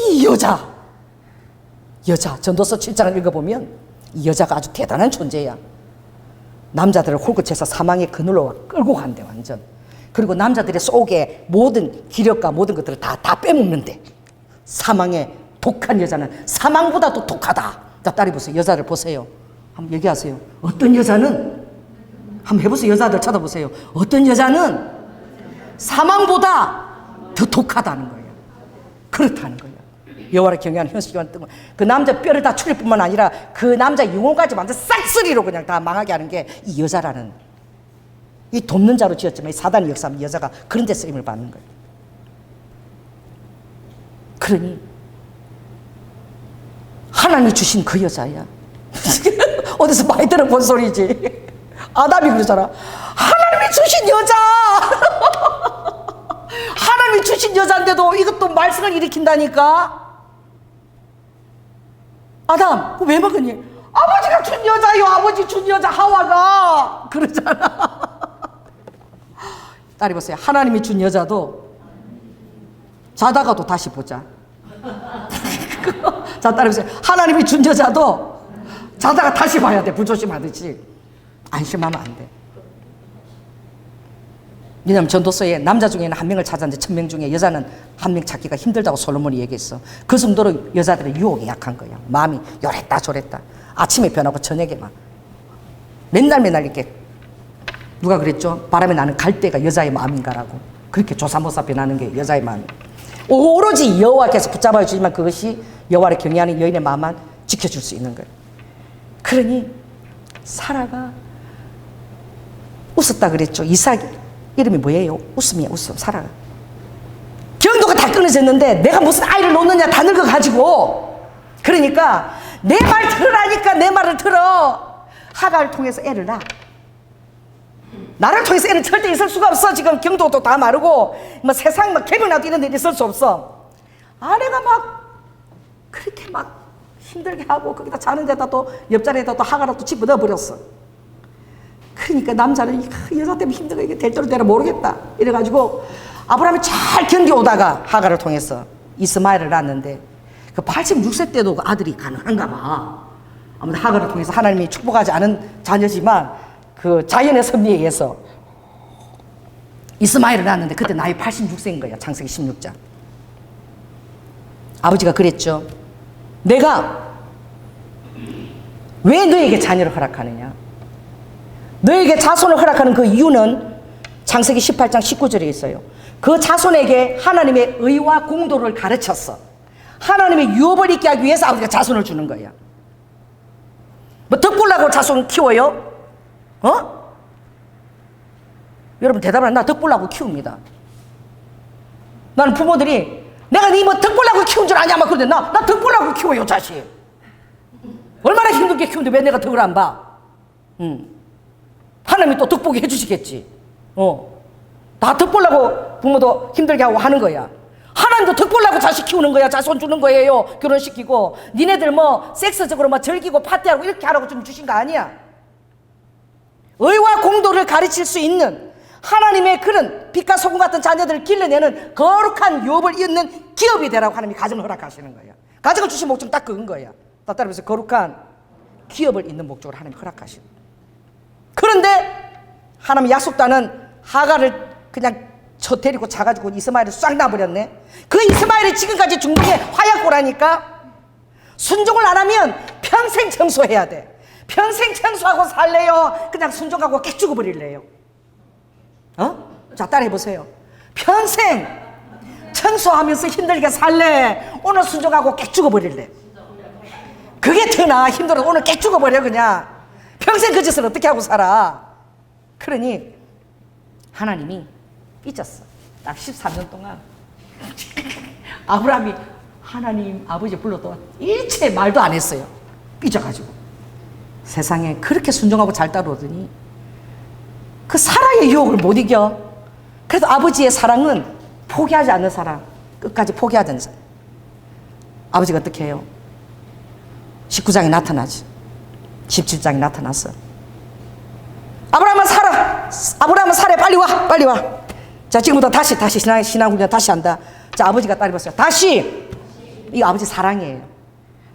이 여자 전도서 7장을 읽어보면 이 여자가 아주 대단한 존재야. 남자들을 홀끝에서 사망의 그늘로 끌고 간대 완전. 그리고 남자들의 속에 모든 기력과 모든 것들을 다 빼먹는데, 사망의 독한 여자는 사망보다도 독하다. 자, 딸이 보세요. 여자를 보세요. 한번 얘기하세요. 어떤 여자는, 한번 해보세요. 여자들 쳐다보세요. 어떤 여자는 사망보다 더 독하다는 거예요. 그렇다는 거예요. 여호와를 경외하는 현실과 뜨문, 그 남자 뼈를 다 추릴 뿐만 아니라 그 남자 영혼까지 완전 싹쓸이로 그냥 다 망하게 하는 게 이 여자라는, 이 돕는 자로 지었지만 이 사단의 역사하면 여자가 그런 데 쓰임을 받는 거예요. 그러니 하나님이 주신 그 여자야. 어디서 많이 들어본 소리지. 아담이 그러잖아. 하나님이 주신 여자. 하나님이 주신 여자인데도 이것도 말썽을 일으킨다니까. 아담, 왜 먹었니? 아버지가 준 여자요. 아버지 준 여자 하와가. 그러잖아. 딸이 보세요. 하나님이 준 여자도 자다가도 다시 보자. 자, 딸이 보세요. 하나님이 준 여자도 자다가 다시 봐야 돼. 불조심하듯이. 안심하면 안 돼. 왜냐하면 전도서에 남자 중에는 한 명을 찾았는데 1000명 중에 여자는 한 명 찾기가 힘들다고 솔로몬이 얘기했어. 그 정도로 여자들의 유혹에 약한 거야. 마음이 요랬다 저랬다. 아침에 변하고 저녁에 막 맨날 이렇게, 누가 그랬죠? 바람에 나는 갈대가 여자의 마음인가라고. 그렇게 조사모사 변하는 게 여자의 마음. 오로지 여호와께서 붙잡아 주시면 그것이 여호와를 경외하는 여인의 마음만 지켜줄 수 있는 거예요. 그러니 사라가 웃었다 그랬죠. 이삭 이름이 뭐예요? 웃음이야. 웃음. 사라가 경도가 다 끊어졌는데 내가 무슨 아이를 놓느냐, 다 늙어가지고. 그러니까 내 말 들으라니까 내 말을 들어. 하가를 통해서 애를 낳아. 나를 통해서 애는 절대 있을 수가 없어. 지금 경도도 다 마르고 뭐 세상 막 개변나도 이런 데 있을 수 없어. 아내가 막 그렇게 막 힘들게 하고 거기다 자는 데다 또 옆자리에다 또 하가를 또 집어넣어 버렸어. 그러니까 남자는 여자 때문에 힘들어, 이게 될 대로 되나 모르겠다 이래가지고 아브라함이 잘 견뎌오다가 하가를 통해서 이스마엘을 낳았는데, 그 86세 때도 그 아들이 가능한가 봐. 아무튼 하가를 통해서 하나님이 축복하지 않은 자녀지만 그 자연의 섭리에 의해서 이스마엘을 낳았는데 그때 나이 86세인 거야. 창세기 16장. 아버지가 그랬죠. 내가 왜 너에게 자녀를 허락하느냐? 너에게 자손을 허락하는 그 이유는 창세기 18장 19절에 있어요. 그 자손에게 하나님의 의와 공도를 가르쳤어. 하나님의 유업을 있게 하기 위해서 아버지가 자손을 주는 거야. 뭐 덕보려고 자손 키워요? 여러분 대답을 안, 나 덕보려고 키웁니다. 나는 부모들이 내가 네 뭐 덕보려고 키운 줄 아냐? 막 그러는데 나 덕보려고 키워요, 자식. 얼마나 힘들게 키우는데 왜 내가 덕을 안 봐? 하나님이 또 덕보게 해주시겠지. 다 덕보려고 부모도 힘들게 하고 하는 거야. 하나님도 덕보려고 자식 키우는 거야. 자손 주는 거예요. 결혼시키고. 니네들 뭐 섹스적으로 막 즐기고 파티하고 이렇게 하라고 좀 주신 거 아니야. 의와 공도를 가르칠 수 있는 하나님의 그런 빛과 소금 같은 자녀들을 길러내는 거룩한 유업을 잇는 기업이 되라고 하나님이 가정을 허락하시는 거야. 가정을 주신 목적은 딱 그건 거야. 따라서 거룩한 기업을 잇는 목적으로 하나님이 허락하시는 거야. 그런데 하나님 약속다는 하갈을 그냥 데리고 자가지고 이스마엘을 싹 놔버렸네. 그 이스마엘이 지금까지 중동에 화약고라니까. 순종을 안 하면 평생 청소해야 돼. 평생 청소하고 살래요? 그냥 순종하고 깨 죽어버릴래요? 자, 따라해보세요. 평생 청소하면서 힘들게 살래? 오늘 순종하고 깨 죽어버릴래? 그게 더 나아. 힘들어. 오늘 깨 죽어버려 그냥. 평생 그 짓을 어떻게 하고 살아? 그러니 하나님이 삐졌어. 딱 13년 동안 아브라함이 하나님 아버지 불러도 일체 말도 안 했어요. 삐져가지고. 세상에 그렇게 순종하고 잘 따라오더니 그 사랑의 유혹을 못 이겨. 그래도 아버지의 사랑은 포기하지 않는 사랑, 끝까지 포기하지 않는 사람. 아버지가 어떻게 해요? 19장에 나타나지. 17장에 나타났어. 아브라함은 살아. 빨리 와. 자, 지금부터 다시 신앙훈련 다시 한다. 자, 아버지가 따라해봤어요. 다시. 이거 아버지 사랑이에요.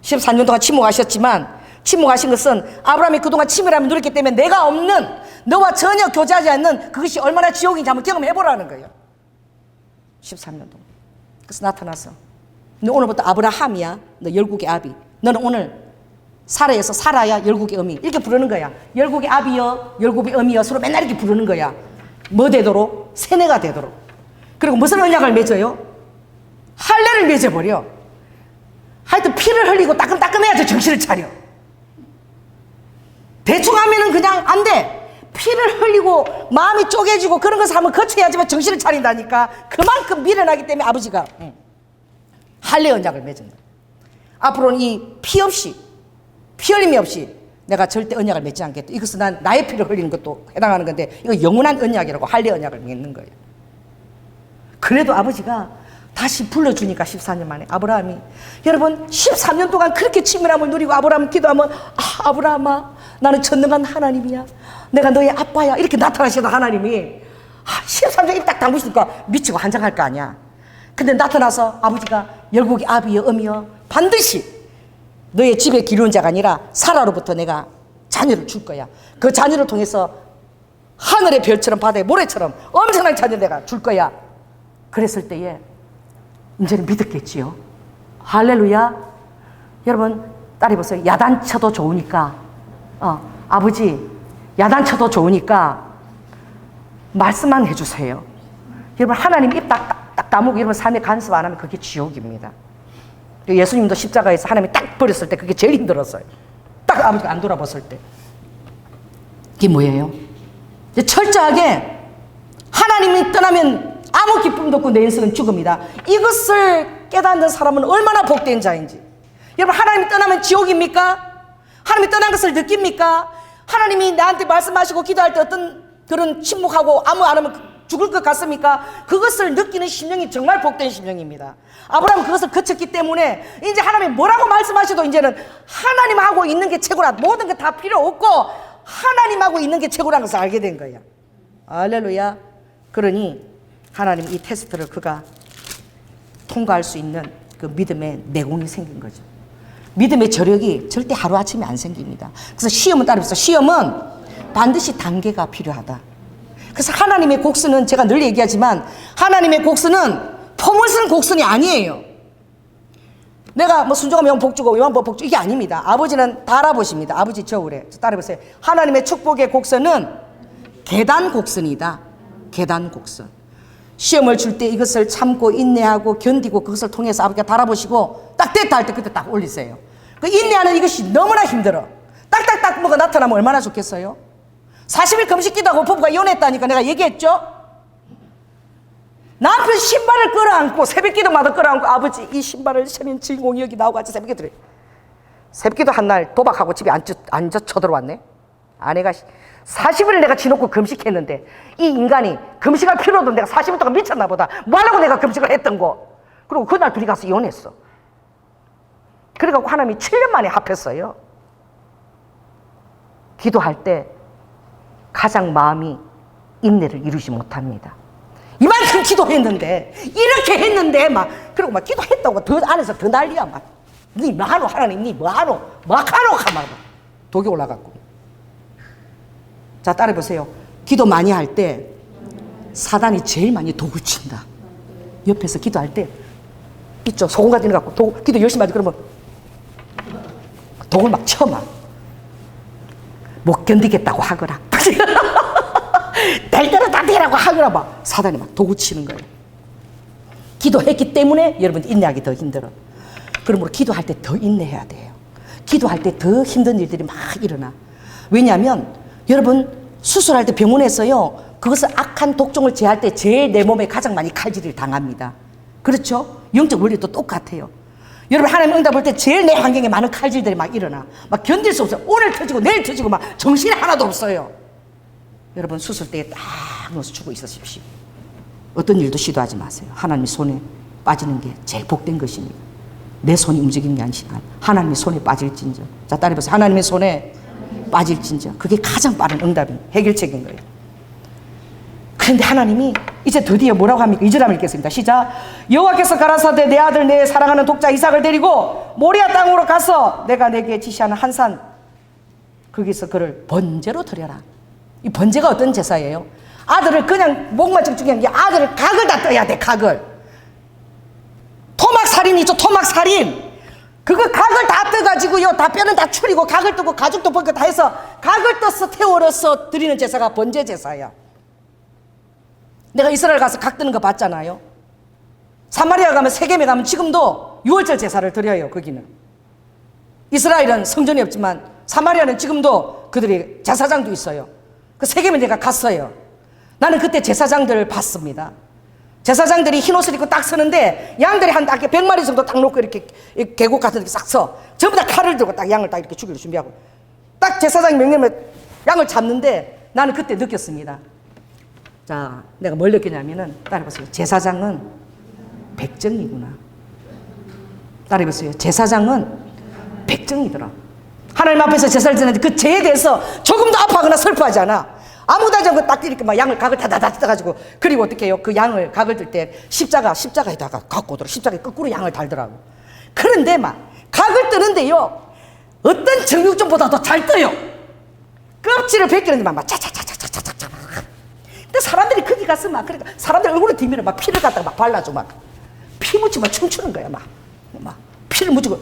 14년 동안 침묵하셨지만 침묵하신 것은 아브라함이 그동안 치밀함을 누렸기 때문에 내가 없는, 너와 전혀 교제하지 않는 그것이 얼마나 지옥인지 한번 경험해보라는 거예요. 13년 동안. 그래서 나타나서 너 오늘부터 아브라함이야. 너 열국의 아비. 너는 오늘 사라에서 사라야 열국의 어미. 이렇게 부르는 거야. 열국의 아비여, 열국의 어미여. 서로 맨날 이렇게 부르는 거야. 뭐 되도록? 세뇌가 되도록. 그리고 무슨 언약을 맺어요? 할례를 맺어버려. 하여튼 피를 흘리고 따끔따끔해야지 정신을 차려. 대충 하면은 그냥 안 돼. 피를 흘리고 마음이 쪼개지고 그런 것을 한번 거쳐야지만 정신을 차린다니까. 그만큼 미련하기 때문에 아버지가 할례 언약을 맺은 거야. 앞으로는 이 피 없이, 피 흘림이 없이 내가 절대 언약을 맺지 않겠다. 이것은 난 나의 피를 흘리는 것도 해당하는 건데 이거 영원한 언약이라고 할례 언약을 맺는 거예요. 그래도 아버지가 다시 불러주니까 14년 만에 아브라함이, 여러분 13년 동안 그렇게 친밀함을 누리고 아브라함 기도하면 아브라함아 나는 전능한 하나님이야. 내가 너의 아빠야. 이렇게 나타나시던 하나님이 13년 입 딱 담그시니까 미치고 한장할 거 아니야. 근데 나타나서 아버지가 열국의 아비여 어미여 반드시 너의 집에 기르는 자가 아니라 사라로부터 내가 자녀를 줄 거야. 그 자녀를 통해서 하늘의 별처럼 바다의 모래처럼 엄청난 자녀를 내가 줄 거야. 그랬을 때에 이제는 믿었겠지요. 할렐루야. 여러분 따라해보세요. 야단쳐도 좋으니까 아버지 야단쳐도 좋으니까 말씀만 해주세요. 여러분 하나님 입 딱 다물고 여러분 삶에 간섭 안 하면 그게 지옥입니다. 예수님도 십자가에서 하나님이 딱 버렸을 때 그게 제일 힘들었어요. 딱 아버지가 안 돌아봤을 때. 그게 뭐예요? 철저하게 하나님이 떠나면 아무 기쁨도 없고 내 인생은 죽음이다. 이것을 깨닫는 사람은 얼마나 복된 자인지. 여러분 하나님이 떠나면 지옥입니까? 하나님이 떠난 것을 느낍니까? 하나님이 나한테 말씀하시고 기도할 때 어떤 그런 침묵하고 아무 안 하면 죽을 것 같습니까? 그것을 느끼는 심령이 정말 복된 심령입니다. 아브라함은 그것을 거쳤기 때문에 이제 하나님이 뭐라고 말씀하셔도 이제는 하나님하고 있는 게 최고라. 모든 게 다 필요 없고 하나님하고 있는 게 최고라는 것을 알게 된 거야. 할렐루야. 그러니 하나님 이 테스트를 그가 통과할 수 있는 그 믿음의 내공이 생긴 거죠. 믿음의 저력이 절대 하루아침에 안 생깁니다. 그래서 시험은 따르면서 시험은 반드시 단계가 필요하다. 그래서 하나님의 곡선은 제가 늘 얘기하지만 하나님의 곡선은 폼을 쓰는 곡선이 아니에요. 내가 뭐 순종하면 영복 주고 영복 복 주 이게 아닙니다. 아버지는 다 알아보십니다. 아버지 저울에 따라해보세요. 하나님의 축복의 곡선은 계단 곡선이다. 계단 곡선. 시험을 줄 때 이것을 참고 인내하고 견디고 그것을 통해서 아버지가 달아보시고 딱 됐다 할 때 그때 딱 올리세요. 그 인내하는 이것이 너무나 힘들어. 딱딱딱 뭐가 나타나면 얼마나 좋겠어요? 40일 금식 기도하고 부부가 이혼했다니까 내가 얘기했죠? 남편 신발을 끌어안고 새벽기도마다 끌어안고 아버지 이 신발을 신은 주인공이 여기 나오고 같이 새벽기도를 새벽기도 한 날 도박하고 집에 앉아 쳐들어왔네. 아내가 40일을 내가 지놓고 금식했는데 이 인간이 금식할 필요도 내가 40일 동안 미쳤나 보다. 뭐하려고 내가 금식을 했던 거. 그리고 그날 둘이 가서 이혼했어. 그래갖고 하나님이 7년 만에 합했어요. 기도할 때 가장 마음이 인내를 이루지 못합니다. 이만큼 기도했는데 이렇게 했는데 막 그리고 막 기도했다고 더 안에서 더 난리야. 막 니 뭐하노 하나님 니 뭐하노 뭐하노 막 독이 올라갔고. 자 따라해보세요. 기도 많이 할 때 사단이 제일 많이 독을 친다. 옆에서 기도할 때 이쪽 소금가지 갖고 기도 열심히 하지 그러면 독을 막 쳐 막 못 견디겠다고 하거라. 될 대로 다 되라고 하거라. 막 사단이 막 도구 치는 거예요. 기도했기 때문에 여러분 인내하기 더 힘들어. 그러므로 기도할 때 더 인내해야 돼요. 기도할 때 더 힘든 일들이 막 일어나. 왜냐하면 여러분 수술할 때 병원에서요 그것을 악한 독종을 제할 때 제일 내 몸에 가장 많이 칼질을 당합니다. 그렇죠? 영적 원리도 똑같아요. 여러분 하나님 응답 볼 때 제일 내 환경에 많은 칼질들이 막 일어나. 막 견딜 수 없어요. 오늘 터지고 내일 터지고 막 정신이 하나도 없어요. 여러분 수술 때에 딱 누워서 죽어 있으십시오. 어떤 일도 시도하지 마세요. 하나님의 손에 빠지는 게 제일 복된 것입니다. 내 손이 움직이는 게 아니라 하나님의 손에 빠질진저. 자 따라해보세요. 하나님의 손에 빠질진저. 그게 가장 빠른 응답인 해결책인 거예요. 그런데 하나님이 이제 드디어 뭐라고 합니까? 2절 한번 읽겠습니다. 시작. 여호와께서 가라사대 내 아들 내 사랑하는 독자 이삭을 데리고 모리아 땅으로 가서 내가 내게 지시하는 한 산 거기서 그를 번제로 드려라. 이 번제가 어떤 제사예요? 아들을 그냥 목만 죽게 한 게 아들을 각을 다 떠야 돼. 각을. 토막살인이 있죠. 토막살인. 그거 각을 다 떠가지고요 다 뼈는 다 추리고 각을 뜨고 가죽도 벗고 다 해서 각을 떠서 태워서 드리는 제사가 번제 제사야. 내가 이스라엘 가서 각 뜨는 거 봤잖아요. 사마리아 가면 세겜에 가면 지금도 6월절 제사를 드려요. 거기는 이스라엘은 성전이 없지만 사마리아는 지금도 그들이 제사장도 있어요. 그 세겜에 내가 갔어요. 나는 그때 제사장들을 봤습니다. 제사장들이 흰 옷을 입고 딱 서는데 양들이 한 100마리 정도 딱 놓고 이렇게 계곡 같은 데 싹 서. 전부 다 칼을 들고 딱 양을 딱 이렇게 죽이려 준비하고 딱 제사장이 명령을 양을 잡는데 나는 그때 느꼈습니다. 자, 내가 뭘 느끼냐면은 따라해보세요. 제사장은 백정이구나. 따라해보세요. 제사장은 백정이더라. 하나님 앞에서 제사를 드리는데 그 죄에 대해서 조금도 아파하거나 슬퍼하지 않아. 아무도 하지 않고 딱 이렇게 막 양을 각을 다다다 뜯어가지고 그리고 어떻게 해요? 그 양을 각을 들 때 십자가에다가 갖고 오더라. 십자가에 거꾸로 양을 달더라고. 그런데 막 각을 뜨는데요 어떤 정육점보다도 잘 떠요. 껍질을 벗기는데 막 차차차차차차차. 근데 사람들이 거기 가서 막 그러니까 사람들 얼굴에 뒤밀어 막 피를 갖다가 막 발라줘. 막 피 묻히고 막 춤추는 거야. 막 피를 묻히고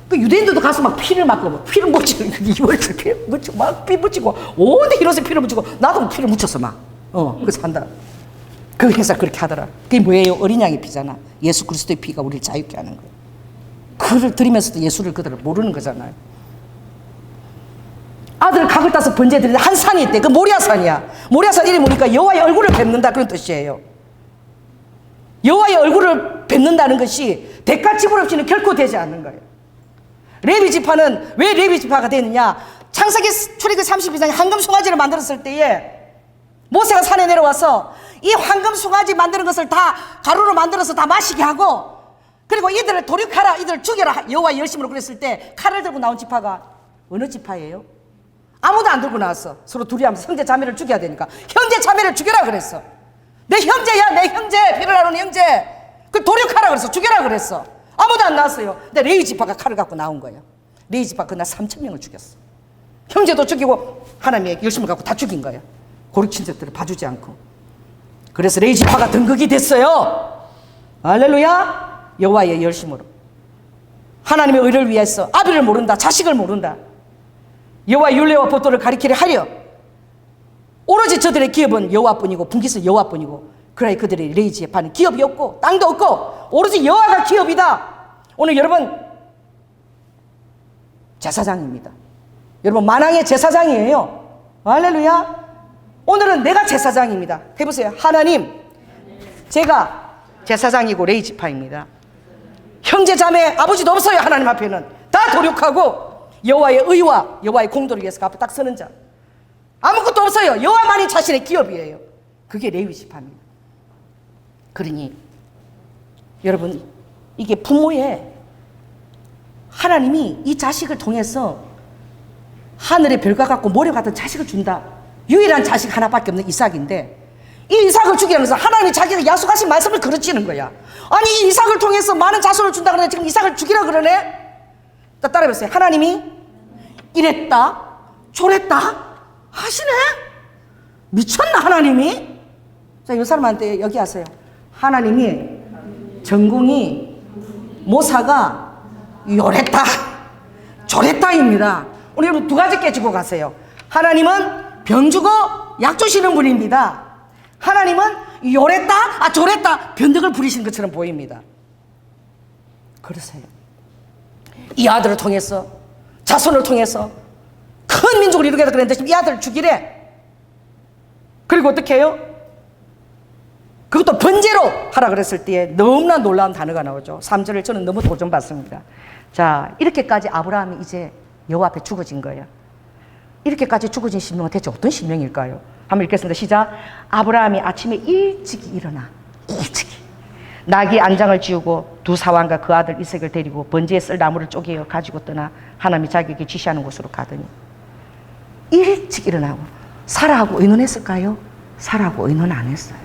그 유대인들도 가서 막 피를 맞고 막 피를 묻히고 이월절 피를 묻히고 막 피 묻히고 온데 힐옷에 피를 묻히고 나도 피를 묻혔어 막. 그래서 한다. 그 회사 그렇게 하더라. 그게 뭐예요? 어린 양의 피잖아. 예수 그리스도의 피가 우리를 자유케 하는 거예요. 그를 드리면서도 예수를 그들을 모르는 거잖아요. 아들 각을 따서 번제 드리는데 한 산이 있대. 그 모리아산이야. 모리아산 이름이 뭐니까 여호와의 얼굴을 뵙는다 그런 뜻이에요. 여호와의 얼굴을 뵙는다는 것이 대가 지불 없이는 결코 되지 않는 거예요. 레위 지파는 왜 레위 지파가 되느냐? 창세기 출애굽 32장에 황금 송아지를 만들었을 때에 모세가 산에 내려와서 이 황금 송아지 만드는 것을 다 가루로 만들어서 다 마시게 하고 그리고 이들을 도륙하라 이들을 죽여라 여호와의 열심으로 그랬을 때 칼을 들고 나온 지파가 어느 지파예요? 아무도 안 들고 나왔어. 서로 둘이 하면서 형제 자매를 죽여야 되니까 형제 자매를 죽여라 그랬어. 내 형제야 내 형제 피를 나누는 형제 그 도륙하라 그랬어. 죽여라 그랬어. 아무도 안 나왔어요. 근데 레위 지파가 칼을 갖고 나온 거예요. 레위 지파 그날 3,000명을 죽였어. 형제도 죽이고 하나님의 열심을 갖고 다 죽인 거예요. 고륙친척들을 봐주지 않고. 그래서 레위 지파가 등극이 됐어요. 할렐루야. 여호와의 열심으로 하나님의 의를 위해서 아비를 모른다 자식을 모른다 여호와의 율례와 법도를 가리키려 하려 오로지 저들의 기업은 여호와뿐이고 분깃은 여호와뿐이고 그래 그들의 레위 지파는 기업이 없고 땅도 없고 오로지 여호와가 기업이다. 오늘 여러분 제사장입니다. 여러분 만왕의 제사장이에요. 할렐루야. 오늘은 내가 제사장입니다. 해보세요. 하나님 제가 제사장이고 레위 지파입니다. 형제 자매 아버지도 없어요. 하나님 앞에는 다 도륙하고 여호와의 의와 여호와의 공도를 위해서 그 앞에 딱 서는 자. 아무것도 없어요. 여호와만이 자신의 기업이에요. 그게 레위 지파입니다. 그러니 여러분, 이게 부모의 하나님이 이 자식을 통해서 하늘의 별과 같고 모래 같은 자식을 준다. 유일한 자식 하나밖에 없는 이삭인데, 이 이삭을 주기라는 것은 하나님이 자기가 약속하신 말씀을 그르치는 거야. 아니, 이 이삭을 통해서 많은 자손을 준다 그러는데 지금 이삭을 주기라 그러네? 따라해보세요. 하나님이 이랬다 저랬다 하시네? 미쳤나 하나님이? 자, 이 사람한테 여기 하세요. 하나님이 전공이 모사가 요랬다 저랬다입니다. 오늘 여러분 두 가지 깨지고 가세요. 하나님은 병 주고 약 주시는 분입니다. 하나님은 요랬다 저랬다 변덕을 부리시는 것처럼 보입니다. 그러세요. 이 아들을 통해서 자손을 통해서 큰 민족을 이루게 그랬는데 지금 이 아들을 죽이래. 그리고 어떻게 해요? 그것도 번제로 하라 그랬을 때에 너무나 놀라운 단어가 나오죠. 3절을 저는 너무 도전받습니다. 자, 이렇게까지 아브라함이 이제 여호와 앞에 죽어진 거예요. 이렇게까지 죽어진 신명은 대체 어떤 신명일까요? 한번 읽겠습니다. 시작. 아브라함이 아침에 일찍이 일어나 일찍이 나귀 안장을 지우고 두 사환과 그 아들 이삭을 데리고 번제에 쓸 나무를 쪼개어 가지고 떠나 하나님이 자기에게 지시하는 곳으로 가더니, 일찍 일어나고. 사라하고 의논했을까요? 사라하고 의논 안 했어요.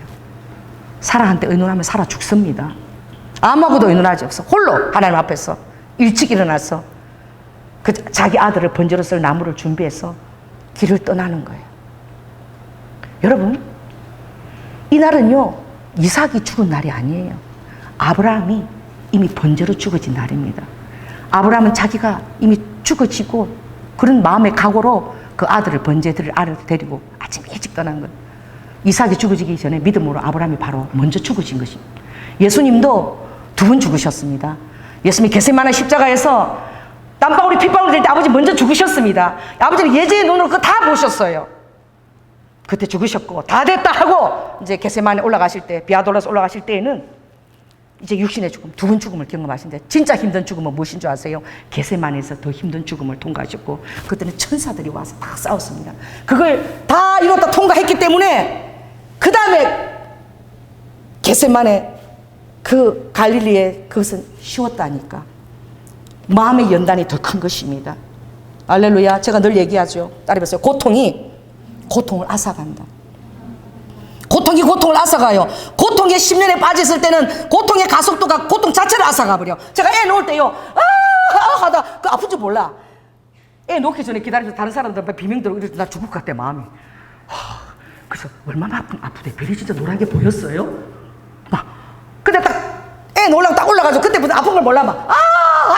사라한테 의논하면 사라 죽습니다. 아무하고도 의논하지 없어. 홀로 하나님 앞에서 일찍 일어나서 그 자기 아들을 번제로 쓸 나무를 준비해서 길을 떠나는 거예요. 여러분, 이날은요 이삭이 죽은 날이 아니에요. 아브라함이 이미 번제로 죽어진 날입니다. 아브라함은 자기가 이미 죽어지고 그런 마음의 각오로 그 아들을 번제들을 데리고 아침 일찍 떠난 거예요. 이삭이 죽어지기 전에 믿음으로 아브라함이 바로 먼저 죽어진 것입니다. 예수님도 두 번 죽으셨습니다. 예수님이 겟세마네 십자가에서 땀방울이 핏방울이 될 때 아버지 먼저 죽으셨습니다. 아버지는 예제의 눈으로 그거 다 보셨어요. 그때 죽으셨고 다 됐다 하고 이제 겟세마네 올라가실 때, 비아돌라서 올라가실 때에는 이제 육신의 죽음, 두 번 죽음을 경험하신데, 진짜 힘든 죽음은 무엇인 줄 아세요? 겟세마네에서 더 힘든 죽음을 통과하셨고, 그때는 천사들이 와서 다 싸웠습니다. 그걸 다 이뤘다 통과했기 때문에 그 다음에 겟세마네 그 갈릴리에 그것은 쉬웠다니까. 마음의 연단이 더 큰 것입니다. 할렐루야. 제가 늘 얘기하죠. 따라해보세요. 고통이 고통을 앗아간다. 고통이 고통을 앗아가요. 고통에 10년에 빠졌을 때는 고통의 가속도가 고통 자체를 앗아가버려. 제가 애 놓을 때요, 하다 그 아픈지 몰라. 애 놓기 전에 기다려서 다른 사람들 비명 들고 이래서 나 죽을 것 같아 마음이. 그래서 얼마나 아프대. 별이 진짜 노랗게 보였어요. 막 근데 딱 애 놓으려고 딱 올라가죠. 그때부터 아픈 걸 몰라. 막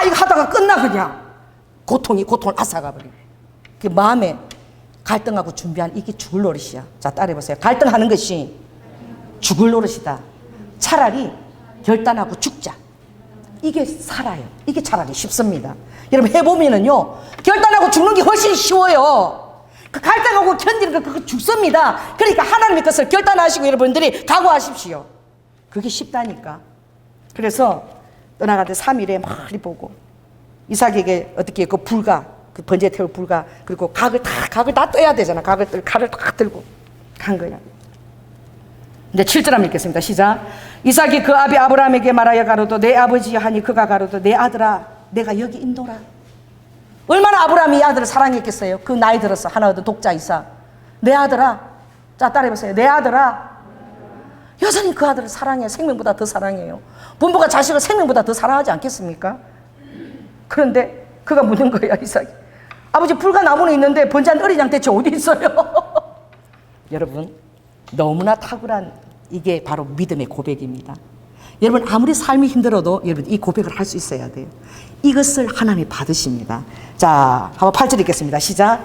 이거 하다가 끝나. 그냥 고통이 고통을 앗아가버려. 그 마음에 갈등하고 준비한 이게 죽을 노릇이야. 자, 따라해보세요. 갈등하는 것이 죽을 노릇이다. 차라리 결단하고 죽자. 이게 살아요. 이게 차라리 쉽습니다. 여러분 해보면은요, 결단하고 죽는 게 훨씬 쉬워요. 그 갈등하고 견디는 거 그거 죽습니다. 그러니까 하나님의 것을 결단하시고 여러분들이 각오하십시오. 그게 쉽다니까. 그래서 떠나갈 때 3일에 많이 보고 이삭에게 어떻게 그 불가, 그 번제 태울 불가, 그리고 각을 다 떼야 되잖아. 칼을 딱 들고 간 거야. 이제 7절 한번 읽겠습니다. 시작. 이삭이 그 아비 아브라함에게 말하여 가로도 내 아버지여 하니 그가 가로도 내 아들아 내가 여기 있노라. 얼마나 아브라함이 이 아들을 사랑했겠어요. 그 나이 들어서 하나 얻은 독자 이삭. 내 아들아. 자, 따라해보세요. 내 아들아. 여전히 그 아들을 사랑해. 생명보다 더 사랑해요. 부모가 자식을 생명보다 더 사랑하지 않겠습니까? 그런데 그가 묻는 거야, 이삭이. 아버지, 불과 나무는 있는데 번제한 어린 양 대체 어디 있어요? 여러분, 너무나 탁월한 이게 바로 믿음의 고백입니다. 여러분, 아무리 삶이 힘들어도 여러분 이 고백을 할 수 있어야 돼요. 이것을 하나님이 받으십니다. 자, 한번 8절 읽겠습니다. 시작.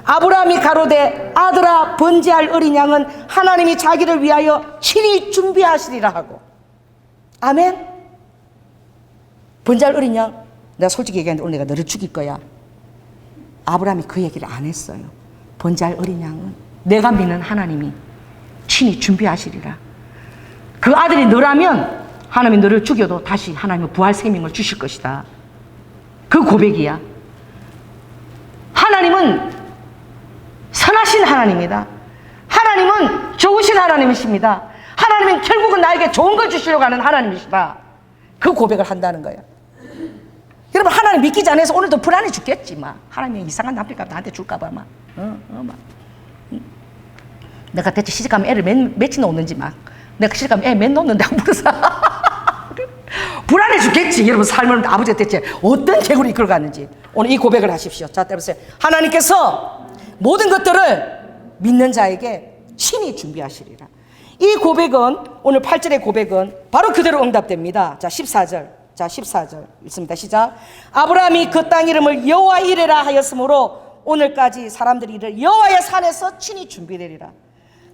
아브라함이 가로되 아들아 번제할 어린 양은 하나님이 자기를 위하여 친히 준비하시리라 하고. 아멘. 번제할 어린 양, 내가 솔직히 얘기하는데 오늘 내가 너를 죽일 거야. 아브라함이 그 얘기를 안 했어요. 번제할 어린 양은 내가 믿는 하나님이 친히 준비하시리라. 그 아들이 너라면 하나님이 너를 죽여도 다시 하나님은 부활 생명을 주실 것이다. 그 고백이야. 하나님은 선하신 하나님이다. 하나님은 좋으신 하나님이십니다. 하나님은 결국은 나에게 좋은 걸 주시려고 하는 하나님이시다. 그 고백을 한다는 거야. 여러분, 하나님 믿기지 않아서 오늘도 불안해 죽겠지. 막 하나님이 이상한 남편값 나한테 줄까봐 막. 내가 대체 시집가면 애를 며칠 놓는지 막. 내가 시집가면 애 몇 놓는데 안 물어서. 불안해 죽겠지. 여러분, 삶을 아버지가 대체 어떤 계굴이 이끌어갔는지. 오늘 이 고백을 하십시오. 자, 때보세요. 하나님께서 모든 것들을 믿는 자에게 친히 준비하시리라. 이 고백은, 오늘 8절의 고백은 바로 그대로 응답됩니다. 자, 14절. 자, 14절 읽습니다. 시작. 아브라함이 그 땅 이름을 여호와 이레라 하였으므로 오늘까지 사람들이 이를 여호와의 산에서 친히 준비되리라.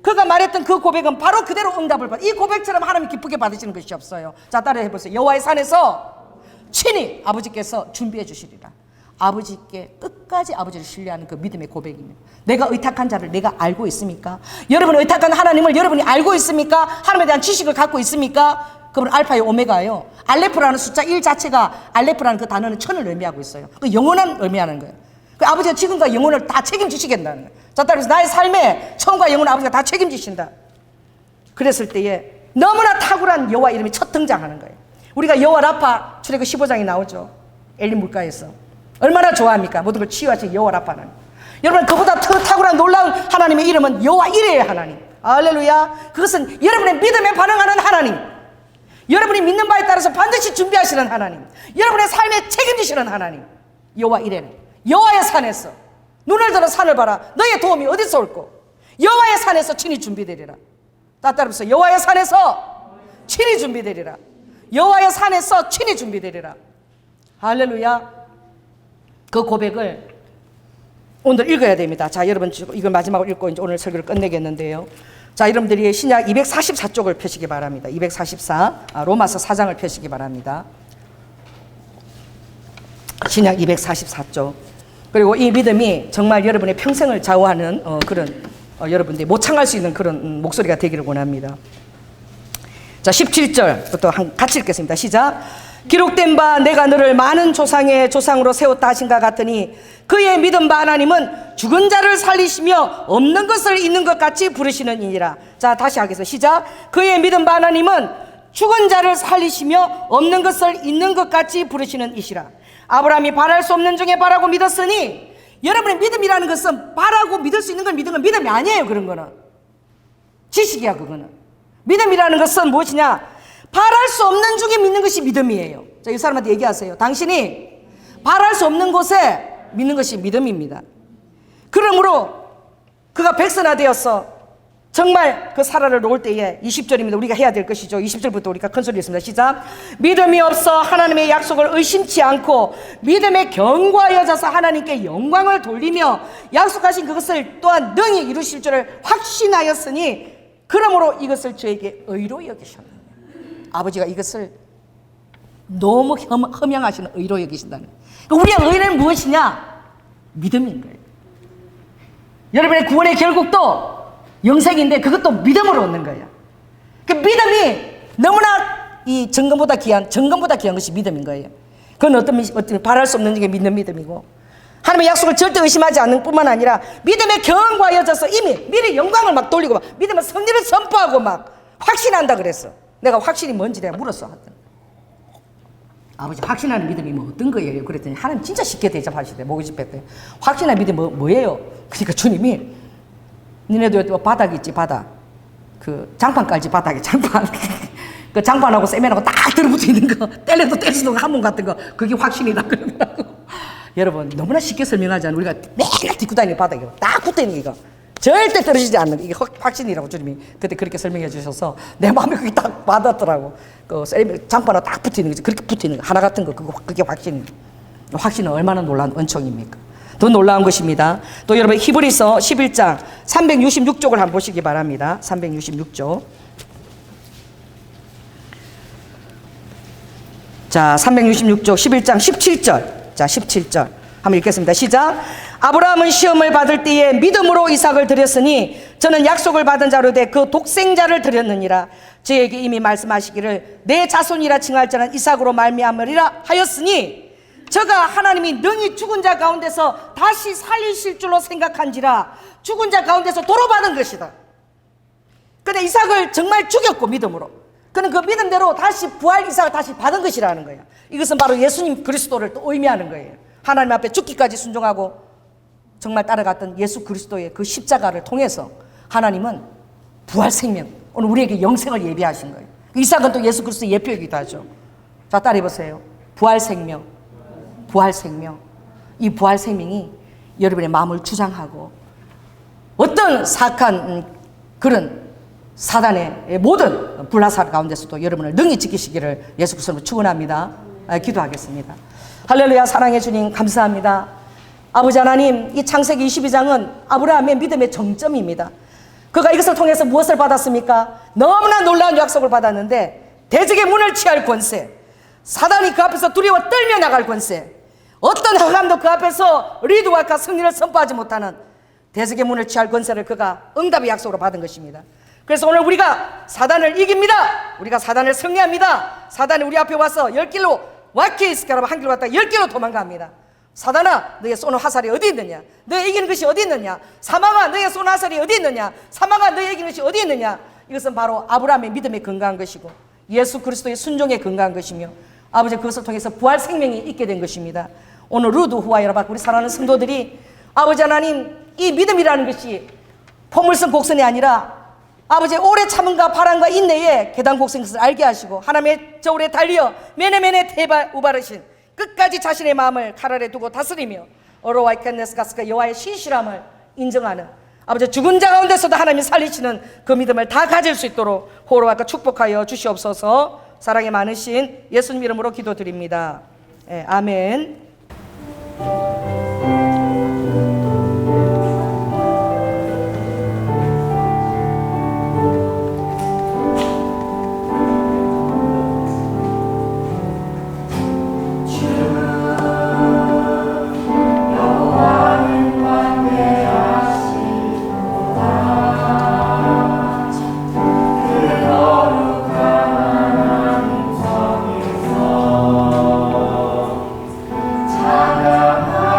그가 말했던 그 고백은 바로 그대로 응답을 받아. 이 고백처럼 하나님 기쁘게 받으시는 것이 없어요. 자, 따라해 보세요. 여호와의 산에서 친히 아버지께서 준비해 주시리라. 아버지께 끝까지 아버지를 신뢰하는 그 믿음의 고백입니다. 내가 의탁한 자를 내가 알고 있습니까? 여러분, 의탁한 하나님을 여러분이 알고 있습니까? 하나님에 대한 지식을 갖고 있습니까? 그분 알파요 오메가예요. 알레프라는 숫자 1 자체가, 알레프라는 그 단어는 천을 의미하고 있어요. 그 영원한 의미하는 거예요. 그 아버지가 지금과 영혼을 다 책임지시겠다는 거예요. 자, 따라서 나의 삶에 처음과 영혼을 아버지가 다 책임지신다. 그랬을 때에 너무나 탁월한 여호와 이름이 첫 등장하는 거예요. 우리가 여호와 라파 출애굽 15장이 나오죠. 엘림 물가에서 얼마나 좋아합니까? 모든 걸 치유하신 여호와 라파는. 여러분, 그보다 더 탁월한 놀라운 하나님의 이름은 여호와 이레의 하나님. 할렐루야. 그것은 여러분의 믿음에 반응하는 하나님, 여러분이 믿는 바에 따라서 반드시 준비하시는 하나님, 여러분의 삶에 책임지시는 하나님. 여호와 이레는 여호와의 산에서, 눈을 들어 산을 봐라. 너의 도움이 어디서 올꼬? 여호와의 산에서 친히 준비되리라. 따라서 여호와의 산에서 친히 준비되리라. 여호와의 산에서 친히 준비되리라. 할렐루야. 그 고백을 오늘 읽어야 됩니다. 자, 여러분, 이걸 마지막으로 읽고 이제 오늘 설교를 끝내겠는데요. 자, 여러분들이 신약 244쪽을 펴시기 바랍니다. 244, 로마서 4장을 펴시기 바랍니다. 신약 244쪽. 그리고 이 믿음이 정말 여러분의 평생을 좌우하는 그런 여러분들이 모창할 수 있는 그런 목소리가 되기를 원합니다. 자, 17절부터 같이 읽겠습니다. 시작. 기록된 바 내가 너를 많은 조상의 조상으로 세웠다 하신가 같으니 그의 믿음 바 하나님은 죽은 자를 살리시며 없는 것을 있는 것 같이 부르시는 이니라. 자, 다시 하겠습니다. 시작. 그의 믿음 바 하나님은 죽은 자를 살리시며 없는 것을 있는 것 같이 부르시는 이시라. 아브라함이 바랄 수 없는 중에 바라고 믿었으니, 여러분의 믿음이라는 것은 바라고 믿을 수 있는 걸 믿는 건 믿음이 아니에요. 그런 거는 지식이야. 그거는 믿음이라는 것은 무엇이냐? 바랄 수 없는 중에 믿는 것이 믿음이에요. 자, 이 사람한테 얘기하세요. 당신이 바랄 수 없는 곳에 믿는 것이 믿음입니다. 그러므로 그가 백선화되어서 정말 그 사라를 놓을 때에 20절입니다. 우리가 해야 될 것이죠. 20절부터 우리가 큰 소리 했습니다. 시작. 믿음이 없어 하나님의 약속을 의심치 않고 믿음에 견고하여져서 하나님께 영광을 돌리며 약속하신 그것을 또한 능히 이루실 줄을 확신하였으니 그러므로 이것을 저에게 의로 여기셨느니라. 아버지가 이것을 너무 흠양하시는 의로 여기신다는 거예요. 우리의 의는 무엇이냐? 믿음인 거예요. 여러분의 구원의 결국도 영생인데 그것도 믿음으로 얻는 거예요. 그 믿음이 너무나 이 정금보다 귀한 것이 믿음인 거예요. 그건 어떤 바랄 수 없는 중에 믿는 믿음이고, 하나님의 약속을 절대 의심하지 않는 뿐만 아니라 믿음에 견고하여져서 이미 미리 영광을 막 돌리고 막 믿음의 승리를 선포하고 막 확신한다 그랬어. 내가 확신이 뭔지 내가 물었어. 아버지, 확신하는 믿음이 뭐 어떤 거예요? 그랬더니 하나님 진짜 쉽게 대접하시대. 목이 집혔대. 확신하는 믿음이 뭐예요? 그러니까 주님이 니네도 바닥 있지, 바닥. 그 장판 깔지, 바닥에 장판. 그 장판하고 세면하고 딱 들어붙어 있는 거, 뗄래도 뗄 수도 없는 한몸 같은 거, 그게 확신이다 그러더라고. 여러분, 너무나 쉽게 설명하잖아요. 우리가 매일 딛고 다니는 바닥에 딱 붙어 있는 이거. 절대 떨어지지 않는 거. 이게 확신이라고 주님이 그때 그렇게 설명해 주셔서 내 마음에 그게 딱 와닿더라고. 그 장판하고 딱 붙어 있는 거지. 그렇게 붙어 있는 거. 하나 같은 거, 그게 확신. 확신은 얼마나 놀라운 은총입니까? 더 놀라운 것입니다. 또 여러분, 히브리서 11장 366쪽을 한번 보시기 바랍니다. 366쪽. 자, 366쪽 11장 17절. 자, 17절 한번 읽겠습니다. 시작. 아브라함은 시험을 받을 때에 믿음으로 이삭을 드렸으니 저는 약속을 받은 자로 돼 그 독생자를 드렸느니라. 저에게 이미 말씀하시기를 내 자손이라 칭할 자는 이삭으로 말미암으리라 하였으니 저가 하나님이 능히 죽은 자 가운데서 다시 살리실 줄로 생각한지라 죽은 자 가운데서 도로 받은 것이다. 근데 이삭을 정말 죽였고 믿음으로 그는 그 믿음대로 다시 부활 이삭을 다시 받은 것이라는 거예요. 이것은 바로 예수님 그리스도를 또 의미하는 거예요. 하나님 앞에 죽기까지 순종하고 정말 따라갔던 예수 그리스도의 그 십자가를 통해서 하나님은 부활 생명, 오늘 우리에게 영생을 예비하신 거예요. 이삭은 또 예수 그리스도의 예표이기도 하죠. 자, 따라해 보세요. 부활 생명, 부활 생명. 이 부활 생명이 여러분의 마음을 주장하고 어떤 사악한 그런 사단의 모든 불나사 가운데서도 여러분을 능히 지키시기를 예수 그리스도로 축원합니다. 기도하겠습니다. 할렐루야. 사랑해 주님 감사합니다. 아버지 하나님, 이 창세기 22장은 아브라함의 믿음의 정점입니다. 그가 이것을 통해서 무엇을 받았습니까? 너무나 놀라운 약속을 받았는데 대적의 문을 취할 권세, 사단이 그 앞에서 두려워 떨며 나갈 권세, 어떤 흑암도 그 앞에서 리드와카 승리를 선포하지 못하는 대적의 문을 취할 권세를 그가 응답의 약속으로 받은 것입니다. 그래서 오늘 우리가 사단을 이깁니다. 우리가 사단을 승리합니다. 사단이 우리 앞에 와서 10길로 와키에 있을까라고 한 길로 왔다가 10길로 도망갑니다. 사단아, 너의 쏘는 화살이 어디 있느냐? 너의 이기는 것이 어디 있느냐? 사망아, 너의 쏘는 화살이 어디 있느냐? 사망아, 너의 이기는 것이 어디 있느냐? 이것은 바로 아브라함의 믿음에 근거한 것이고 예수 그리스도의 순종에 근거한 것이며 아버지 그것을 통해서 부활 생명이 있게 된 것입니다. 오늘 루드 후와 여러분 우리 사랑하는 성도들이 아버지 하나님 이 믿음이라는 것이 포물선 곡선이 아니라 아버지 오래 참음과 바람과 인내에 계단 곡선인 것을 알게 하시고 하나님의 저울에 달리어 메네메네 테발 우바르신 끝까지 자신의 마음을 칼 아래 두고 다스리며 어로와 켄네스가스가 여호와의 신실함을 인정하는 아버지 죽은 자 가운데서도 하나님이 살리시는 그 믿음을 다 가질 수 있도록 호로와까 축복하여 주시옵소서. 사랑이 많으신 예수님 이름으로 기도드립니다. 아멘. 사랑하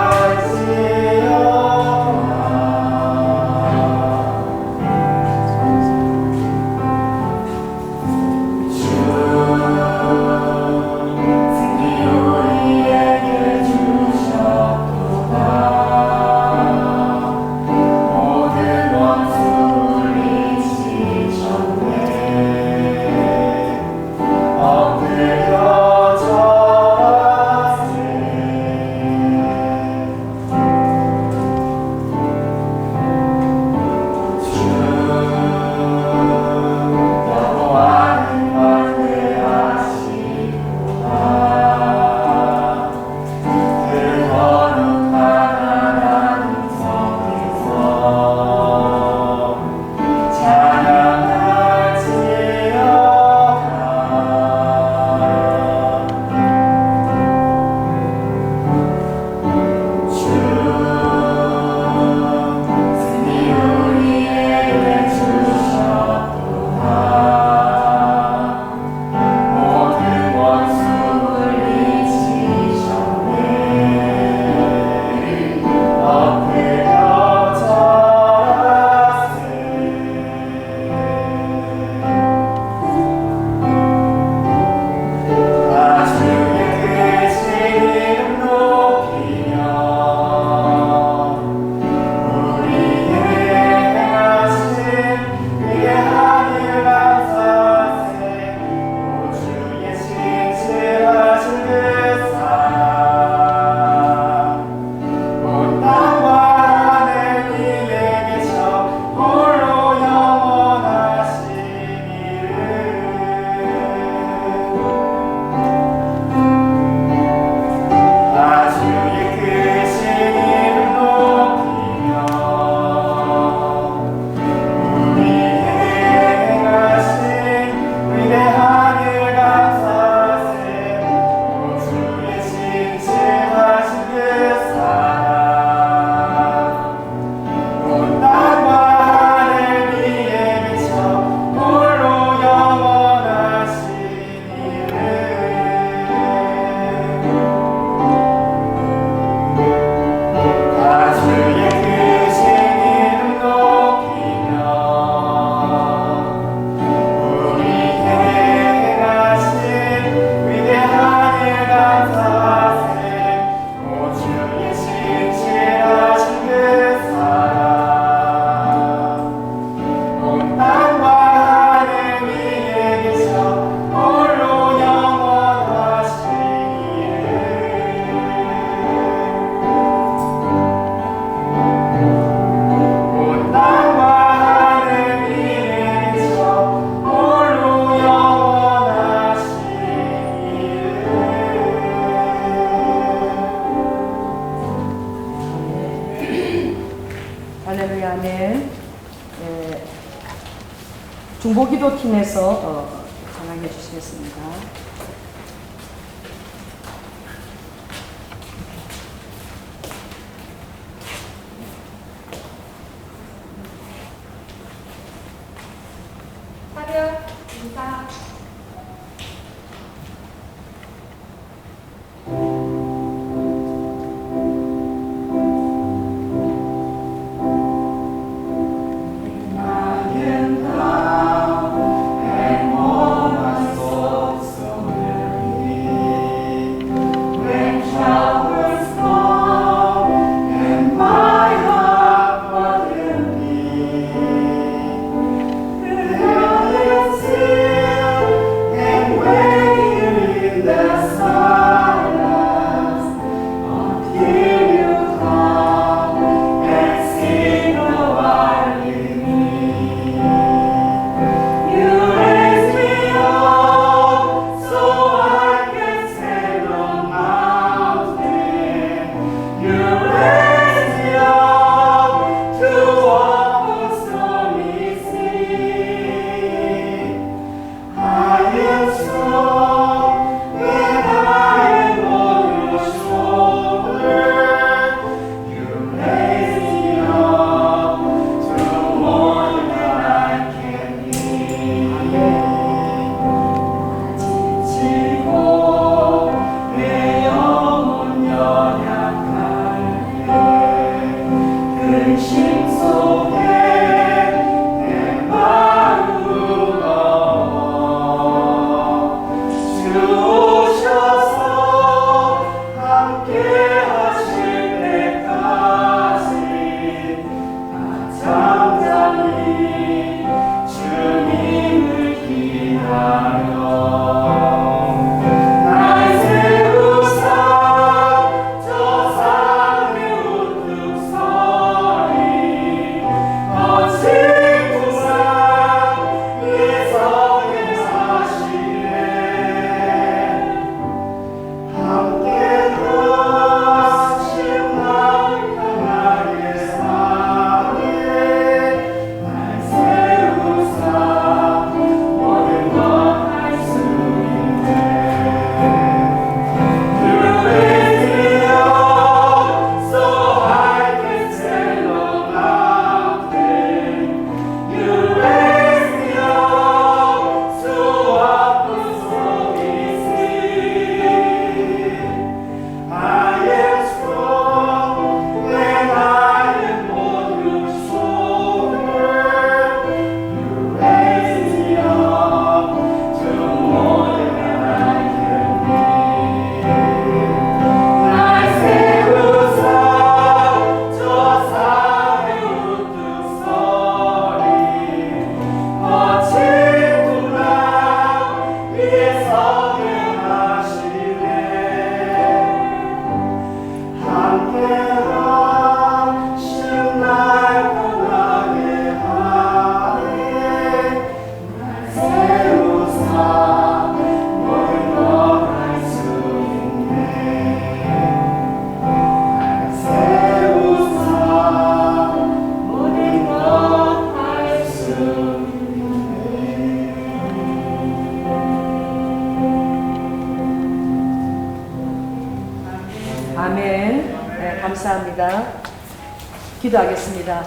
중보기도 팀에서 전화해 주시겠습니다. 사별 인사. 아멘. 네, 감사합니다. 기도하겠습니다.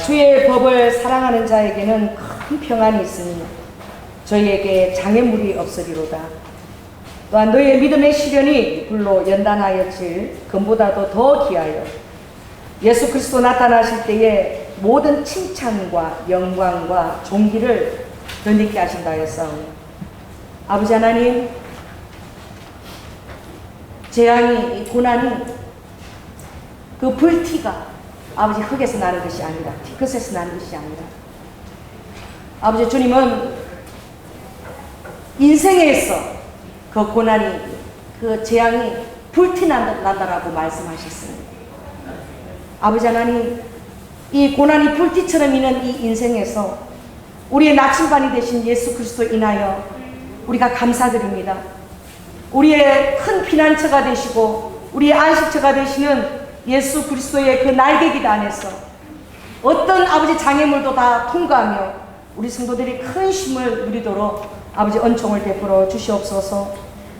주의 법을 사랑하는 자에게는 큰 평안이 있으니 저희에게 장애물이 없으리로다. 또한 너희의 믿음의 시련이 불로 연단하여질 금보다도 더 귀하여 예수 그리스도 나타나실 때에 모든 칭찬과 영광과 존귀를 덧입게 하신다 했사오니 아버지 하나님, 재앙이, 이 고난이, 그 불티가 아버지 흙에서 나는 것이 아니라, 티끝에서 나는 것이 아니라, 아버지 주님은 인생에서 그 고난이, 그 재앙이 불티 난다라고 말씀하셨습니다. 아버지 하나님, 이 고난이 불티처럼 있는 이 인생에서 우리의 나침반이 되신 예수 그리스도 인하여 우리가 감사드립니다. 우리의 큰 피난처가 되시고 우리의 안식처가 되시는 예수 그리스도의 그 날개깃 안에서 어떤 아버지 장애물도 다 통과하며 우리 성도들이 큰 힘을 누리도록 아버지 은총을 베풀어 주시옵소서.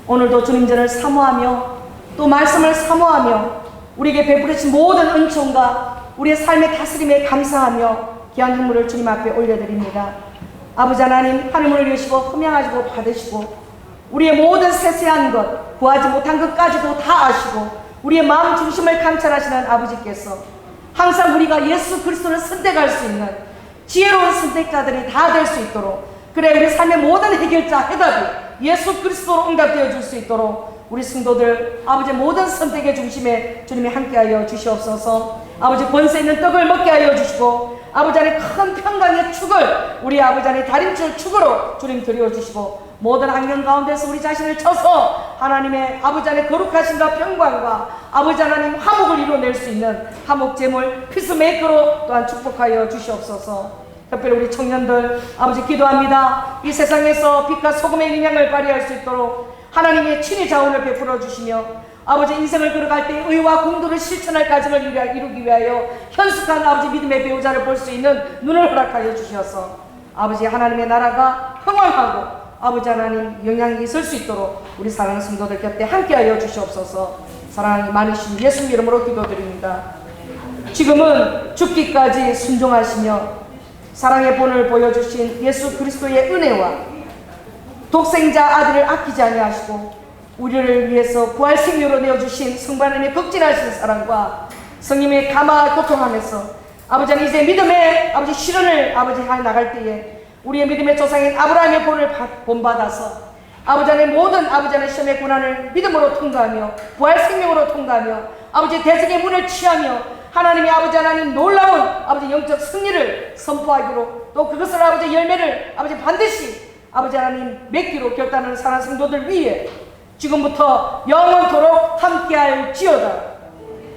오늘도 주님 전을 사모하며 또 말씀을 사모하며 우리에게 베풀으신 모든 은총과 우리의 삶의 다스림에 감사하며 귀한 선물을 주님 앞에 올려드립니다. 아버지 하나님, 하늘문을 여시고 흠양하시고 받으시고 우리의 모든 세세한 것, 구하지 못한 것까지도 다 아시고 우리의 마음 중심을 감찰하시는 아버지께서 항상 우리가 예수 그리스도를 선택할 수 있는 지혜로운 선택자들이 다 될 수 있도록, 그래 우리 삶의 모든 해결자, 해답이 예수 그리스도로 응답되어 줄 수 있도록 우리 성도들 아버지 모든 선택의 중심에 주님이 함께하여 주시옵소서. 아버지 권세 있는 떡을 먹게 하여 주시고 아버지 안에 큰 평강의 축을 우리 아버지 안에 다림줄 축으로 주님 드려주시고 모든 환경 가운데서 우리 자신을 쳐서 하나님의 아버지 안에 거룩하심과 평강과 아버지 하나님 화목을 이루어낼 수 있는 화목제물 피스메이커로 또한 축복하여 주시옵소서. 특별히 우리 청년들 아버지 기도합니다. 이 세상에서 빛과 소금의 영향을 발휘할 수 있도록 하나님의 친히 자원을 베풀어 주시며 아버지 인생을 걸어갈 때 의와 공도를 실천할 가정을 이루기 위하여 현숙한 아버지 믿음의 배우자를 볼 수 있는 눈을 허락하여 주셔서 아버지 하나님의 나라가 흥왕하고 아버지 하나님 영향이 있을 수 있도록 우리 사랑하는 성도들 곁에 함께하여 주시옵소서. 사랑이 많으신 예수님 이름으로 기도드립니다. 지금은 죽기까지 순종하시며 사랑의 본을 보여주신 예수 그리스도의 은혜와 독생자 아들을 아끼지 아니하시고 우리를 위해서 부활 생명으로 내어주신 성부하나님의 극진하신 사랑과 성님의 감화 교통하면서 아버지 하나님 이제 믿음의 아버지 실현을 아버지 해 나갈 때에 우리의 믿음의 조상인 아브라함의 본을 본받아서 아버지 하나님 모든 아버지 하나님 시험의 고난을 믿음으로 통과하며 부활 생명으로 통과하며 아버지 대적의 문을 취하며 하나님의 아버지 하나님 놀라운 아버지 영적 승리를 선포하기로 또 그것을 아버지 열매를 아버지 반드시 아버지 하나님 맺기로 결단하는 사랑하는 성도들 위해 지금부터 영원토록 함께할지어다.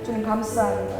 주님 감사합니다.